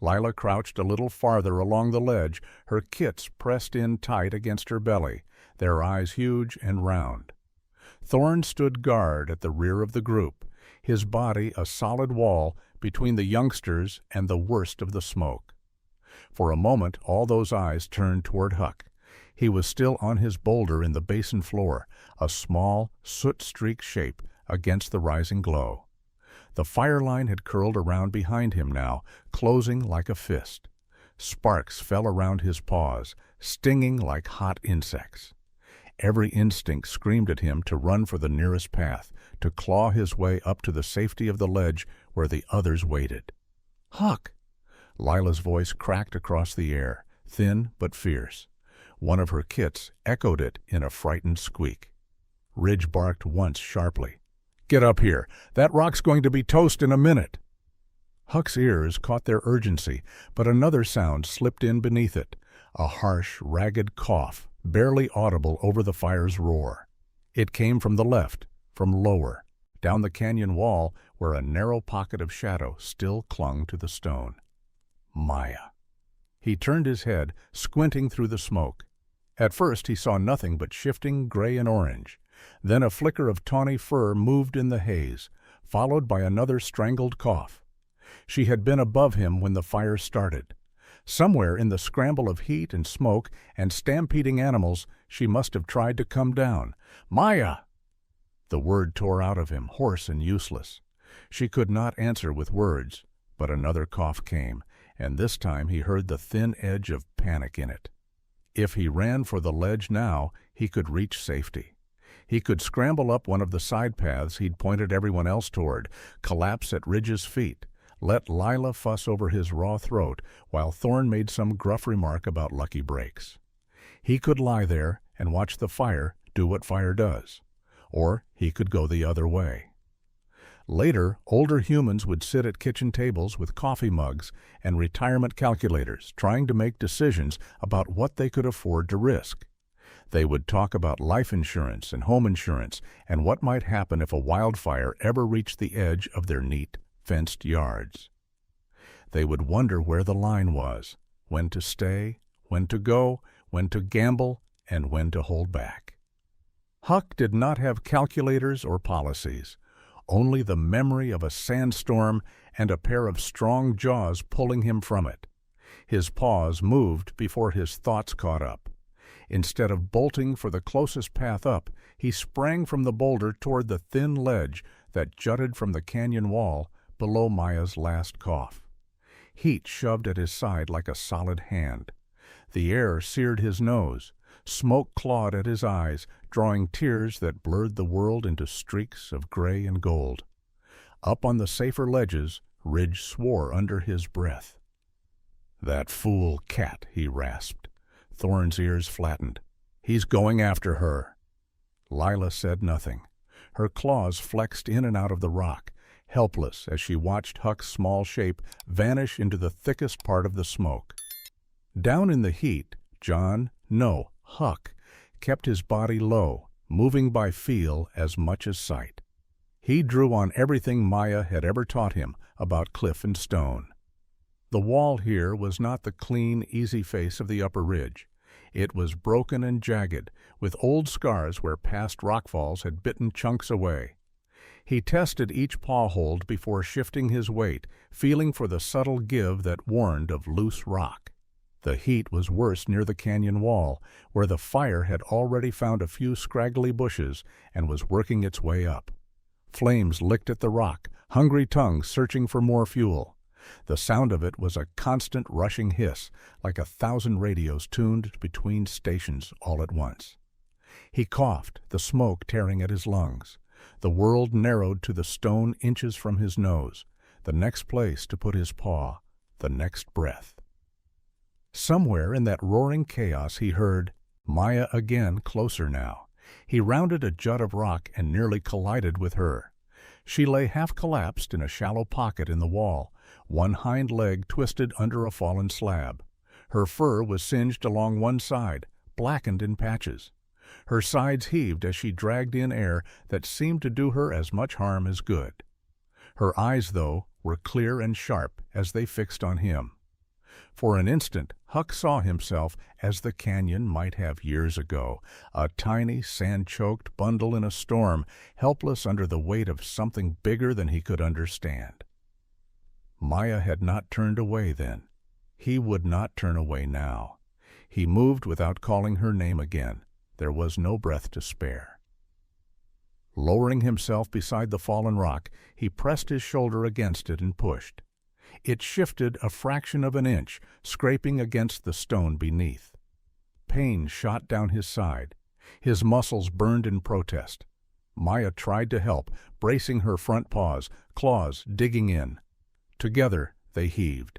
Lila crouched a little farther along the ledge, her kits pressed in tight against her belly, their eyes huge and round. Thorn stood guard at the rear of the group, his body a solid wall between the youngsters and the worst of the smoke. For a moment all those eyes turned toward Huck. He was still on his boulder in the basin floor, a small, soot-streaked shape against the rising glow. The fire line had curled around behind him now, closing like a fist. Sparks fell around his paws, stinging like hot insects. Every instinct screamed at him to run for the nearest path, to claw his way up to the safety of the ledge where the others waited. "Huck!" Lila's voice cracked across the air, thin but fierce. One of her kits echoed it in a frightened squeak. Ridge barked once sharply. "Get up here! That rock's going to be toast in a minute!" Huck's ears caught their urgency, but another sound slipped in beneath it, a harsh, ragged cough, barely audible over the fire's roar. It came from the left, from lower, down the canyon wall where a narrow pocket of shadow still clung to the stone. Maya. He turned his head, squinting through the smoke. At first he saw nothing but shifting gray and orange. Then a flicker of tawny fur moved in the haze, followed by another strangled cough. She had been above him when the fire started. Somewhere in the scramble of heat and smoke and stampeding animals, she must have tried to come down. "Maya!" The word tore out of him, hoarse and useless. She could not answer with words, but another cough came, and this time he heard the thin edge of panic in it. If he ran for the ledge now, he could reach safety. He could scramble up one of the side paths he'd pointed everyone else toward, collapse at Ridge's feet, let Lila fuss over his raw throat while Thorn made some gruff remark about lucky breaks. He could lie there and watch the fire do what fire does, or he could go the other way. Later, older humans would sit at kitchen tables with coffee mugs and retirement calculators, trying to make decisions about what they could afford to risk. They would talk about life insurance and home insurance and what might happen if a wildfire ever reached the edge of their neat, fenced yards. They would wonder where the line was, when to stay, when to go, when to gamble, and when to hold back. Huck did not have calculators or policies. only the memory of a sandstorm and a pair of strong jaws pulling him from it. His paws moved before his thoughts caught up. Instead of bolting for the closest path up, he sprang from the boulder toward the thin ledge that jutted from the canyon wall below Maya's last cough. Heat shoved at his side like a solid hand. The air seared his nose. Smoke clawed at his eyes, drawing tears that blurred the world into streaks of gray and gold. Up on the safer ledges, Ridge swore under his breath. "That fool cat," he rasped. Thorn's ears flattened. "He's going after her." Lila said nothing. Her claws flexed in and out of the rock, helpless as she watched Huck's small shape vanish into the thickest part of the smoke. Down in the heat, Huck, kept his body low, moving by feel as much as sight. He drew on everything Maya had ever taught him about cliff and stone. The wall here was not the clean, easy face of the upper ridge. It was broken and jagged, with old scars where past rockfalls had bitten chunks away. He tested each paw hold before shifting his weight, feeling for the subtle give that warned of loose rock. The heat was worse near the canyon wall, where the fire had already found a few scraggly bushes and was working its way up. Flames licked at the rock, hungry tongues searching for more fuel. The sound of it was a constant rushing hiss, like 1,000 radios tuned between stations all at once. He coughed, the smoke tearing at his lungs. The world narrowed to the stone inches from his nose, the next place to put his paw, the next breath. Somewhere in that roaring chaos he heard Maya again, closer now. He rounded a jut of rock and nearly collided with her. She lay half-collapsed in a shallow pocket in the wall, one hind leg twisted under a fallen slab. Her fur was singed along one side, blackened in patches. Her sides heaved as she dragged in air that seemed to do her as much harm as good. Her eyes, though, were clear and sharp as they fixed on him. For an instant, Huck saw himself as the canyon might have years ago, a tiny, sand-choked bundle in a storm, helpless under the weight of something bigger than he could understand. Maya had not turned away then. He would not turn away now. He moved without calling her name again. There was no breath to spare. Lowering himself beside the fallen rock, he pressed his shoulder against it and pushed. It shifted a fraction of an inch, scraping against the stone beneath. Pain shot down his side. His muscles burned in protest. Maya tried to help, bracing her front paws, claws digging in. Together they heaved.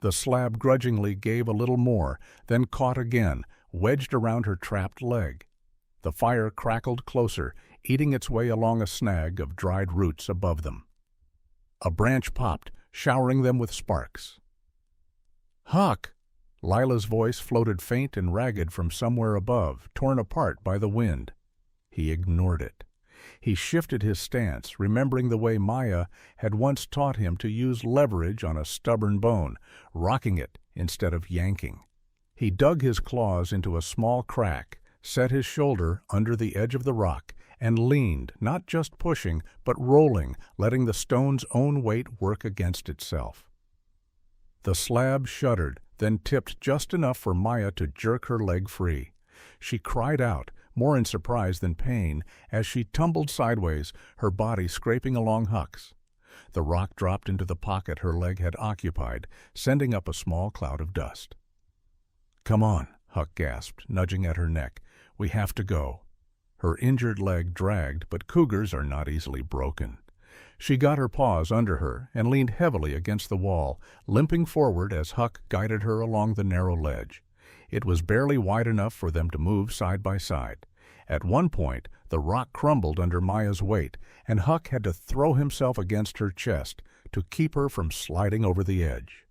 The slab grudgingly gave a little more, then caught again, wedged around her trapped leg. The fire crackled closer, eating its way along a snag of dried roots above them. A branch popped, showering them with sparks. "Huck!" Lila's voice floated faint and ragged from somewhere above, torn apart by the wind. He ignored it. He shifted his stance, remembering the way Maya had once taught him to use leverage on a stubborn bone, rocking it instead of yanking. He dug his claws into a small crack, set his shoulder under the edge of the rock, and leaned, not just pushing, but rolling, letting the stone's own weight work against itself. The slab shuddered, then tipped just enough for Maya to jerk her leg free. She cried out, more in surprise than pain, as she tumbled sideways, her body scraping along Huck's. The rock dropped into the pocket her leg had occupied, sending up a small cloud of dust. "Come on," Huck gasped, nudging at her neck. "We have to go." Her injured leg dragged, but cougars are not easily broken. She got her paws under her and leaned heavily against the wall, limping forward as Huck guided her along the narrow ledge. It was barely wide enough for them to move side by side. At one point, the rock crumbled under Maya's weight, and Huck had to throw himself against her chest to keep her from sliding over the edge.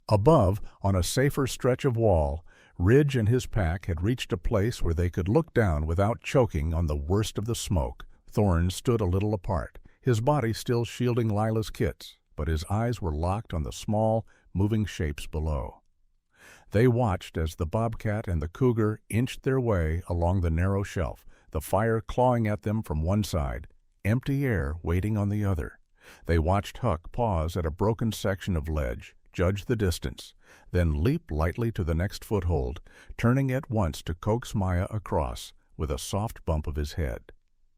Above, on a safer stretch of wall, Ridge and his pack had reached a place where they could look down without choking on the worst of the smoke. Thorn stood a little apart, his body still shielding Lila's kits, but his eyes were locked on the small, moving shapes below. They watched as the bobcat and the cougar inched their way along the narrow shelf, the fire clawing at them from one side, empty air waiting on the other. They watched Huck pause at a broken section of ledge, judge the distance, then leap lightly to the next foothold, turning at once to coax Maya across with a soft bump of his head.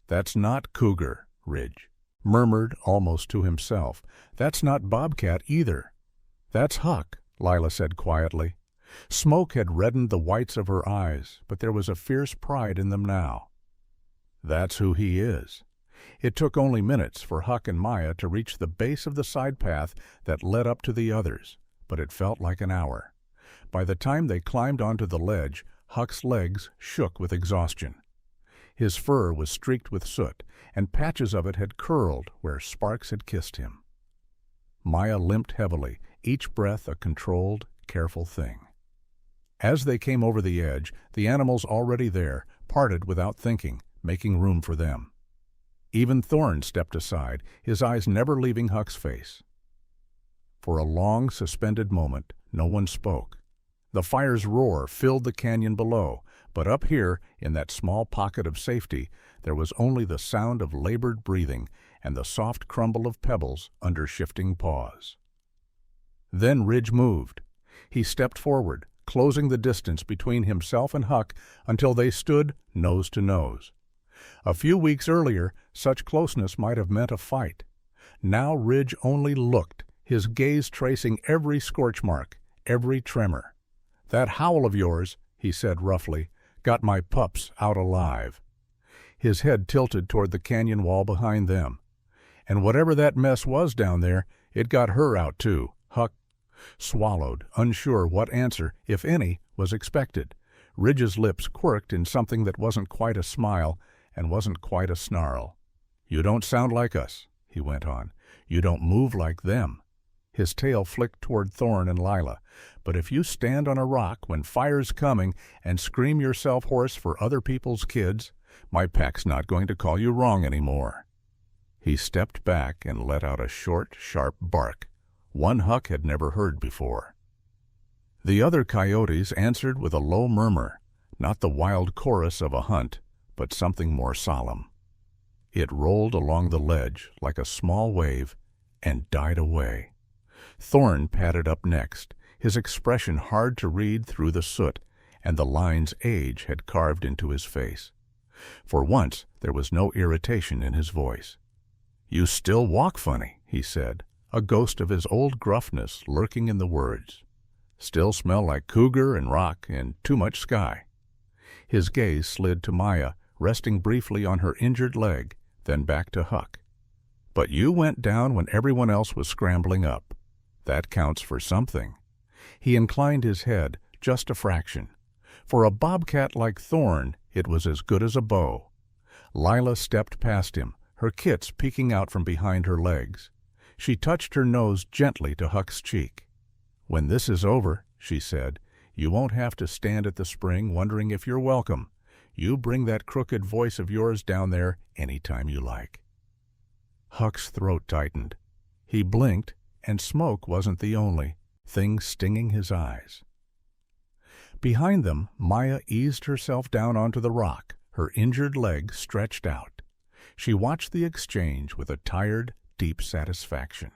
"That's not cougar," Ridge murmured almost to himself. "That's not Bobcat either." "That's Huck," Lila said quietly. Smoke had reddened the whites of her eyes, but there was a fierce pride in them now. "That's who he is." It took only minutes for Huck and Maya to reach the base of the side path that led up to the others, but it felt like an hour. By the time they climbed onto the ledge, Huck's legs shook with exhaustion. His fur was streaked with soot, and patches of it had curled where sparks had kissed him. Maya limped heavily, each breath a controlled, careful thing. As they came over the edge, the animals already there parted without thinking, making room for them. Even Thorn stepped aside, his eyes never leaving Huck's face. For a long, suspended moment, no one spoke. The fire's roar filled the canyon below, but up here, in that small pocket of safety, there was only the sound of labored breathing and the soft crumble of pebbles under shifting paws. Then Ridge moved. He stepped forward, closing the distance between himself and Huck until they stood nose to nose. A few weeks earlier, such closeness might have meant a fight. Now Ridge only looked, his gaze tracing every scorch mark, every tremor. "That howl of yours," he said roughly, "got my pups out alive." His head tilted toward the canyon wall behind them. "And whatever that mess was down there, it got her out too." Huck swallowed, unsure what answer, if any, was expected. Ridge's lips quirked in something that wasn't quite a smile and wasn't quite a snarl. "You don't sound like us," he went on. "You don't move like them." His tail flicked toward Thorn and Lila. "But if you stand on a rock when fire's coming and scream yourself hoarse for other people's kids, my pack's not going to call you wrong anymore." He stepped back and let out a short, sharp bark, one Huck had never heard before. The other coyotes answered with a low murmur, not the wild chorus of a hunt, but something more solemn. It rolled along the ledge like a small wave and died away. Thorn padded up next, his expression hard to read through the soot, and the lines age had carved into his face. For once there was no irritation in his voice. "You still walk funny," he said, a ghost of his old gruffness lurking in the words. "Still smell like cougar and rock and too much sky." His gaze slid to Maya, resting briefly on her injured leg, then back to Huck. "But you went down when everyone else was scrambling up. That counts for something." He inclined his head, just a fraction. For a bobcat like Thorn, it was as good as a bow. Lila stepped past him, her kits peeking out from behind her legs. She touched her nose gently to Huck's cheek. "When this is over," she said, "you won't have to stand at the spring wondering if you're welcome. You bring that crooked voice of yours down there any time you like." Huck's throat tightened. He blinked, and smoke wasn't the only thing stinging his eyes. Behind them, Maya eased herself down onto the rock, her injured leg stretched out. She watched the exchange with a tired, deep satisfaction.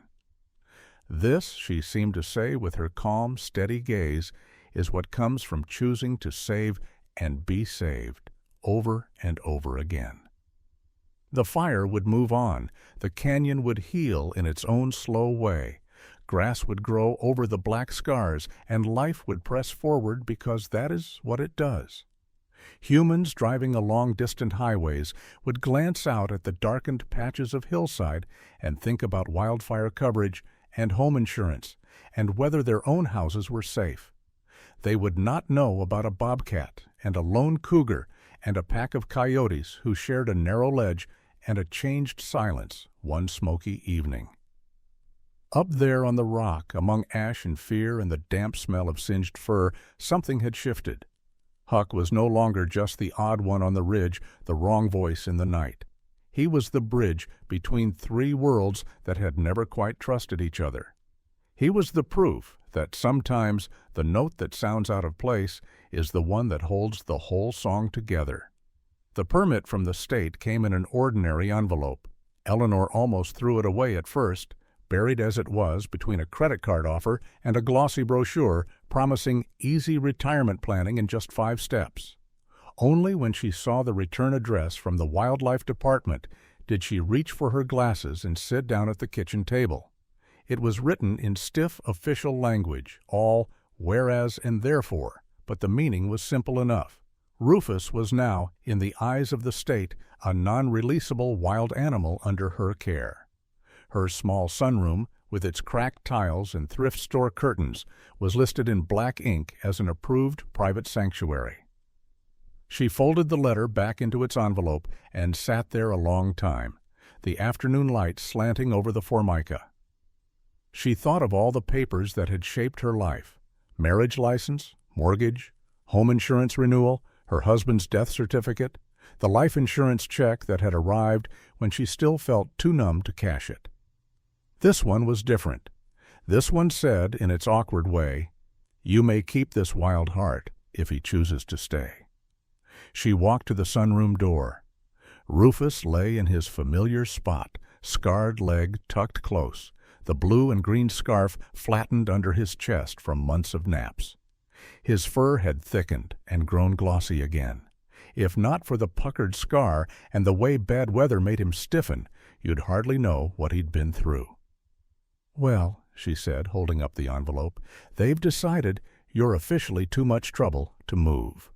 "This," she seemed to say with her calm, steady gaze, "is what comes from choosing to save and be saved, over and over again." The fire would move on, the canyon would heal in its own slow way, grass would grow over the black scars, and life would press forward because that is what it does. Humans driving along distant highways would glance out at the darkened patches of hillside and think about wildfire coverage and home insurance and whether their own houses were safe. They would not know about a bobcat and a lone cougar and a pack of coyotes who shared a narrow ledge and a changed silence one smoky evening. Up there on the rock, among ash and fear and the damp smell of singed fur, something had shifted. Huck was no longer just the odd one on the ridge, the wrong voice in the night. He was the bridge between three worlds that had never quite trusted each other. He was the proof that sometimes the note that sounds out of place is the one that holds the whole song together. The permit from the state came in an ordinary envelope. Eleanor almost threw it away at first, buried as it was between a credit card offer and a glossy brochure promising easy retirement planning in just 5 steps. Only when she saw the return address from the wildlife department did she reach for her glasses and sit down at the kitchen table. It was written in stiff official language, all whereas and therefore, but the meaning was simple enough. Rufus was now, in the eyes of the state, a non-releasable wild animal under her care. Her small sunroom, with its cracked tiles and thrift store curtains, was listed in black ink as an approved private sanctuary. She folded the letter back into its envelope and sat there a long time, the afternoon light slanting over the formica. She thought of all the papers that had shaped her life: marriage license, mortgage, home insurance renewal, her husband's death certificate, the life insurance check that had arrived when she still felt too numb to cash it. This one was different. This one said, in its awkward way, "You may keep this wild heart if he chooses to stay." She walked to the sunroom door. Rufus lay in his familiar spot, scarred leg tucked close, the blue and green scarf flattened under his chest from months of naps. His fur had thickened and grown glossy again. If not for the puckered scar and the way bad weather made him stiffen, you'd hardly know what he'd been through. "Well," she said, holding up the envelope, "they've decided you're officially too much trouble to move."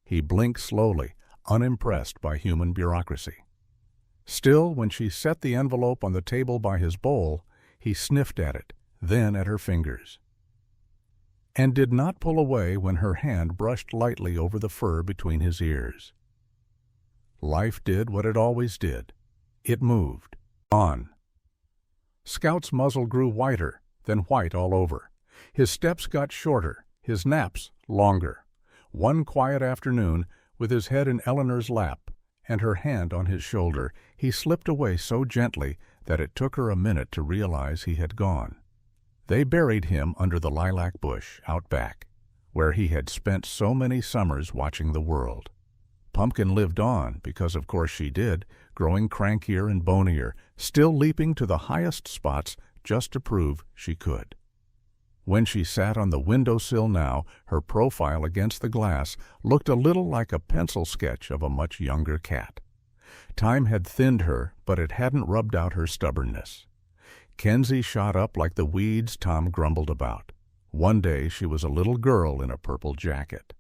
He blinked slowly, unimpressed by human bureaucracy. Still, when she set the envelope on the table by his bowl, he sniffed at it, then at her fingers, and did not pull away when her hand brushed lightly over the fur between his ears. Life did what it always did. It moved. On. Scout's muzzle grew whiter, then white all over. His steps got shorter, his naps longer. One quiet afternoon, with his head in Eleanor's lap and her hand on his shoulder, he slipped away so gently that it took her a minute to realize he had gone. They buried him under the lilac bush out back, where he had spent so many summers watching the world. Pumpkin lived on, because of course she did, growing crankier and bonier, still leaping to the highest spots just to prove she could. When she sat on the windowsill now, her profile against the glass looked a little like a pencil sketch of a much younger cat. Time had thinned her, but it hadn't rubbed out her stubbornness. Kenzie shot up like the weeds Tom grumbled about. One day she was a little girl in a purple jacket.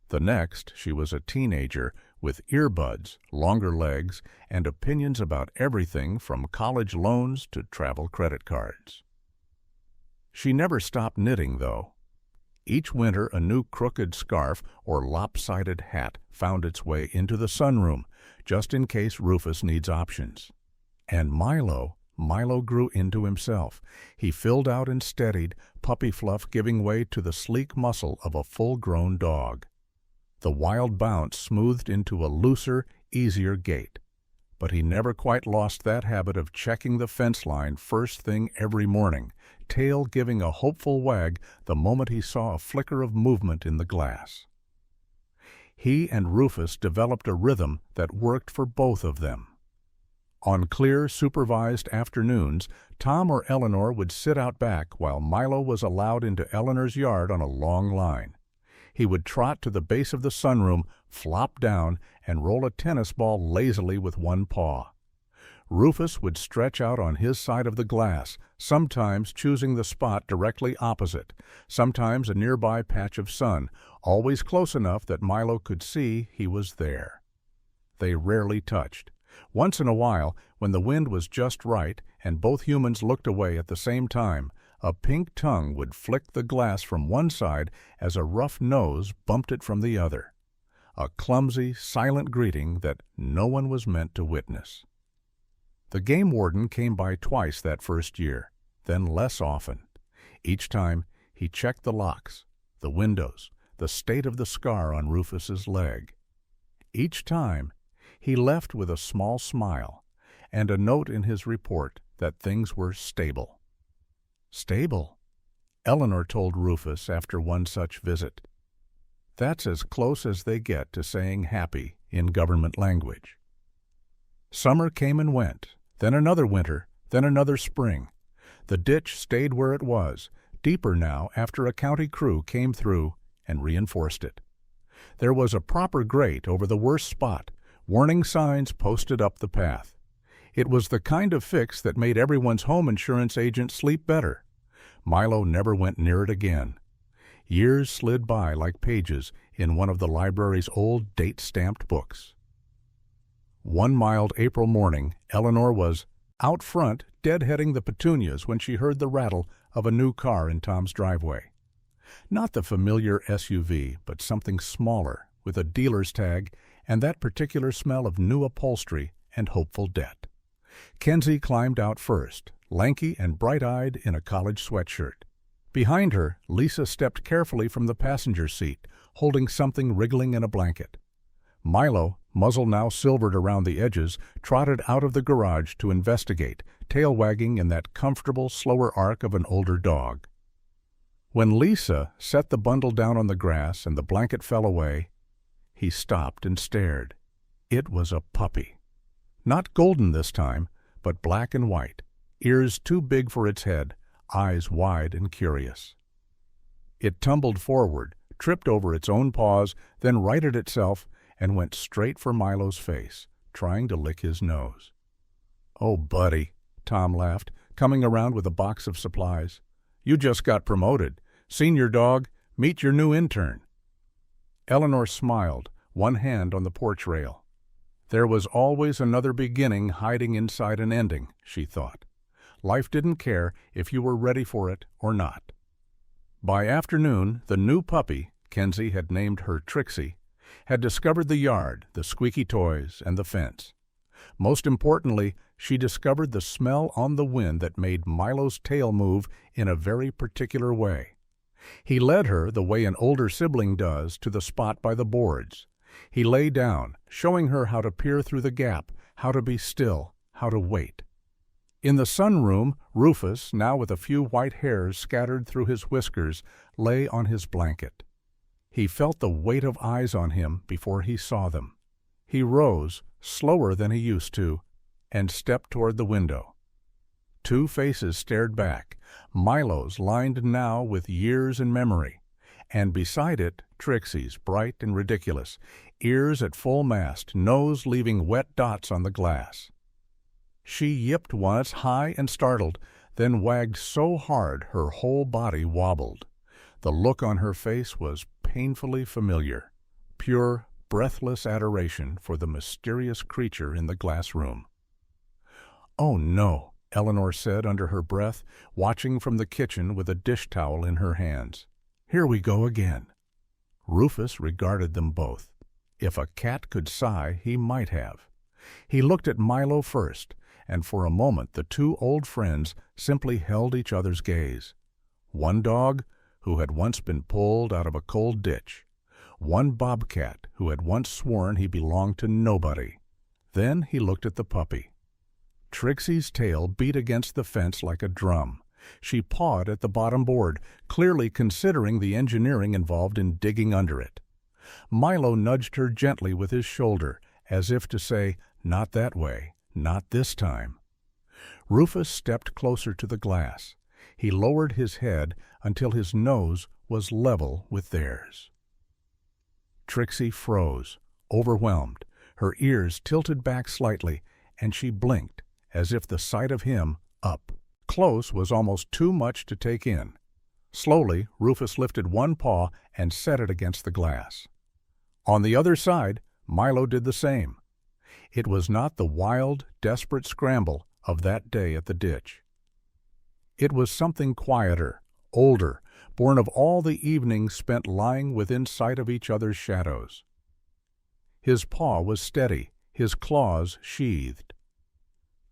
The next she was a teenager with earbuds, longer legs, and opinions about everything from college loans to travel credit cards. She never stopped knitting, though. Each winter a new crooked scarf or lopsided hat found its way into the sunroom, just in case Rufus needs options. And Milo grew into himself. He filled out and steadied, puppy fluff giving way to the sleek muscle of a full-grown dog. The wild bounce smoothed into a looser, easier gait. But he never quite lost that habit of checking the fence line first thing every morning, tail giving a hopeful wag the moment he saw a flicker of movement in the glass. He and Rufus developed a rhythm that worked for both of them. On clear, supervised afternoons, Tom or Eleanor would sit out back while Milo was allowed into Eleanor's yard on a long line. He would trot to the base of the sunroom, flop down, and roll a tennis ball lazily with one paw. Rufus would stretch out on his side of the glass, sometimes choosing the spot directly opposite, sometimes a nearby patch of sun, always close enough that Milo could see he was there. They rarely touched. Once in a while, when the wind was just right and both humans looked away at the same time, a pink tongue would flick the glass from one side as a rough nose bumped it from the other. A clumsy, silent greeting that no one was meant to witness. The game warden came by twice that first year, then less often. Each time he checked the locks, the windows, the state of the scar on Rufus's leg. Each time he left with a small smile and a note in his report that things were stable. Stable, Eleanor told Rufus after one such visit. That's as close as they get to saying happy in government language. Summer came and went, then another winter, then another spring. The ditch stayed where it was, deeper now after a county crew came through and reinforced it. There was a proper grate over the worst spot, warning signs posted up the path. It was the kind of fix that made everyone's home insurance agent sleep better. Milo never went near it again. Years slid by like pages in one of the library's old date-stamped books. One mild April morning, Eleanor was out front deadheading the petunias when she heard the rattle of a new car in Tom's driveway. Not the familiar SUV, but something smaller, with a dealer's tag and that particular smell of new upholstery and hopeful debt. Kenzie climbed out first, lanky and bright-eyed in a college sweatshirt. Behind her, Lisa stepped carefully from the passenger seat, holding something wriggling in a blanket. Milo, muzzle now silvered around the edges, trotted out of the garage to investigate, tail wagging in that comfortable, slower arc of an older dog. When Lisa set the bundle down on the grass and the blanket fell away, he stopped and stared. It was a puppy. Not golden this time, but black and white, ears too big for its head, eyes wide and curious. It tumbled forward, tripped over its own paws, then righted itself and went straight for Milo's face, trying to lick his nose. "Oh, buddy," Tom laughed, coming around with a box of supplies. "You just got promoted. Senior dog, meet your new intern." Eleanor smiled, one hand on the porch rail. There was always another beginning hiding inside an ending, she thought. Life didn't care if you were ready for it or not. By afternoon, the new puppy, Kenzie had named her Trixie, had discovered the yard, the squeaky toys, and the fence. Most importantly, she discovered the smell on the wind that made Milo's tail move in a very particular way. He led her, the way an older sibling does, to the spot by the boards. He lay down, showing her how to peer through the gap, how to be still, how to wait. In the sunroom, Rufus, now with a few white hairs scattered through his whiskers, lay on his blanket. He felt the weight of eyes on him before he saw them. He rose, slower than he used to, and stepped toward the window. Two faces stared back, Milo's lined now with years and memory, and beside it, Trixie's, bright and ridiculous, ears at full mast, nose leaving wet dots on the glass. She yipped once, high and startled, then wagged so hard her whole body wobbled. The look on her face was painfully familiar, pure, breathless adoration for the mysterious creature in the glass room. "Oh, no," Eleanor said under her breath, watching from the kitchen with a dish towel in her hands. "Here we go again." Rufus regarded them both. If a cat could sigh, he might have. He looked at Milo first, and for a moment the two old friends simply held each other's gaze. One dog who had once been pulled out of a cold ditch. One bobcat who had once sworn he belonged to nobody. Then he looked at the puppy. Trixie's tail beat against the fence like a drum. She pawed at the bottom board, clearly considering the engineering involved in digging under it. Milo nudged her gently with his shoulder, as if to say, "Not that way, not this time." Rufus stepped closer to the glass. He lowered his head until his nose was level with theirs. Trixie froze, overwhelmed, her ears tilted back slightly, and she blinked, as if the sight of him, up close, was almost too much to take in. Slowly, Rufus lifted one paw and set it against the glass. On the other side, Milo did the same. It was not the wild, desperate scramble of that day at the ditch. It was something quieter, older, born of all the evenings spent lying within sight of each other's shadows. His paw was steady, his claws sheathed.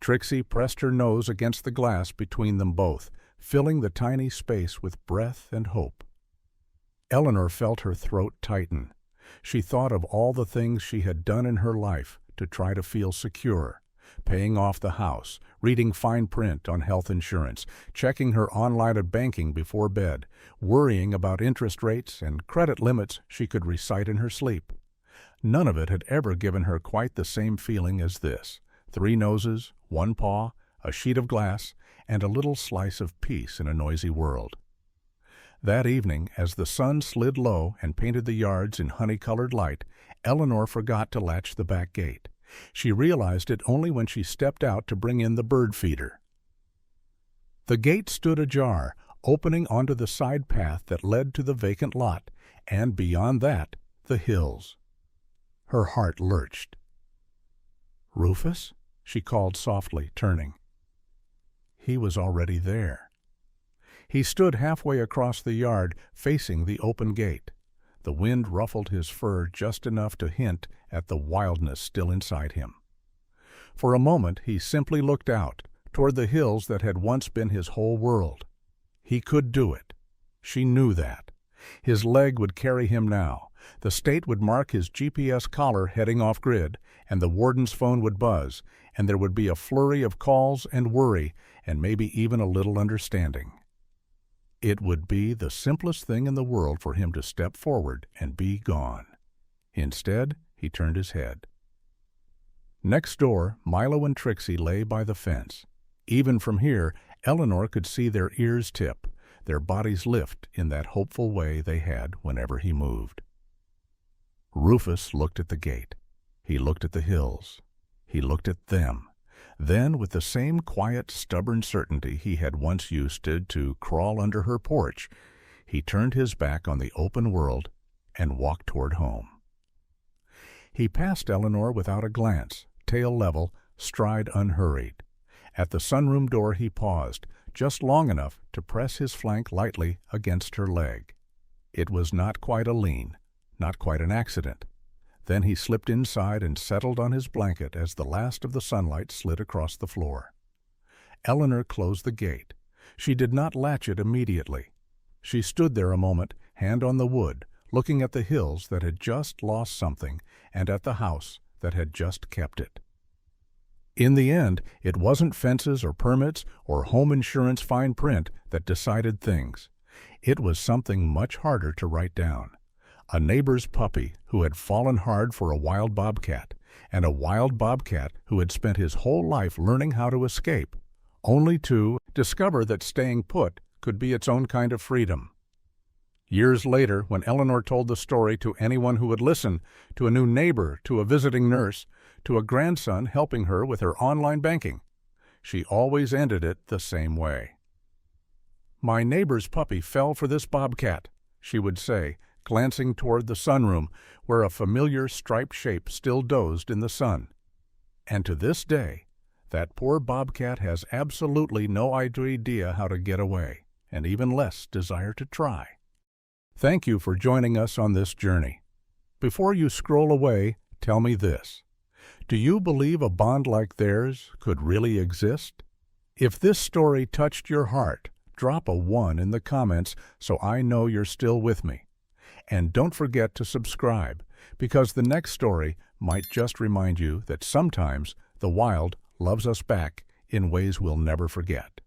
Trixie pressed her nose against the glass between them both, filling the tiny space with breath and hope. Eleanor felt her throat tighten. She thought of all the things she had done in her life to try to feel secure, paying off the house, reading fine print on health insurance, checking her online banking before bed, worrying about interest rates and credit limits she could recite in her sleep. None of it had ever given her quite the same feeling as this, 3 noses, 1 paw, a sheet of glass, and a little slice of peace in a noisy world. That evening, as the sun slid low and painted the yards in honey-colored light, Eleanor forgot to latch the back gate. She realized it only when she stepped out to bring in the bird feeder. The gate stood ajar, opening onto the side path that led to the vacant lot, and beyond that, the hills. Her heart lurched. "Rufus?" she called softly, turning. He was already there. He stood halfway across the yard, facing the open gate. The wind ruffled his fur just enough to hint at the wildness still inside him. For a moment he simply looked out, toward the hills that had once been his whole world. He could do it. She knew that. His leg would carry him now. The state would mark his GPS collar heading off-grid, and the warden's phone would buzz, and there would be a flurry of calls and worry, and maybe even a little understanding. It would be the simplest thing in the world for him to step forward and be gone. Instead, he turned his head. Next door, Milo and Trixie lay by the fence. Even from here, Eleanor could see their ears tip, their bodies lift in that hopeful way they had whenever he moved. Rufus looked at the gate. He looked at the hills. He looked at them. Then, with the same quiet, stubborn certainty he had once used to crawl under her porch, he turned his back on the open world and walked toward home. He passed Eleanor without a glance, tail level, stride unhurried. At the sunroom door he paused, just long enough to press his flank lightly against her leg. It was not quite a lean, not quite an accident. Then he slipped inside and settled on his blanket as the last of the sunlight slid across the floor. Eleanor closed the gate. She did not latch it immediately. She stood there a moment, hand on the wood, looking at the hills that had just lost something and at the house that had just kept it. In the end, it wasn't fences or permits or home insurance fine print that decided things. It was something much harder to write down. A neighbor's puppy who had fallen hard for a wild bobcat, and a wild bobcat who had spent his whole life learning how to escape, only to discover that staying put could be its own kind of freedom. Years later, when Eleanor told the story to anyone who would listen, to a new neighbor, to a visiting nurse, to a grandson helping her with her online banking, she always ended it the same way. "My neighbor's puppy fell for this bobcat," she would say, glancing toward the sunroom, where a familiar striped shape still dozed in the sun. And to this day, that poor bobcat has absolutely no idea how to get away, and even less desire to try. Thank you for joining us on this journey. Before you scroll away, tell me this. Do you believe a bond like theirs could really exist? If this story touched your heart, drop a 1 in the comments so I know you're still with me. And don't forget to subscribe, because the next story might just remind you that sometimes the wild loves us back in ways we'll never forget.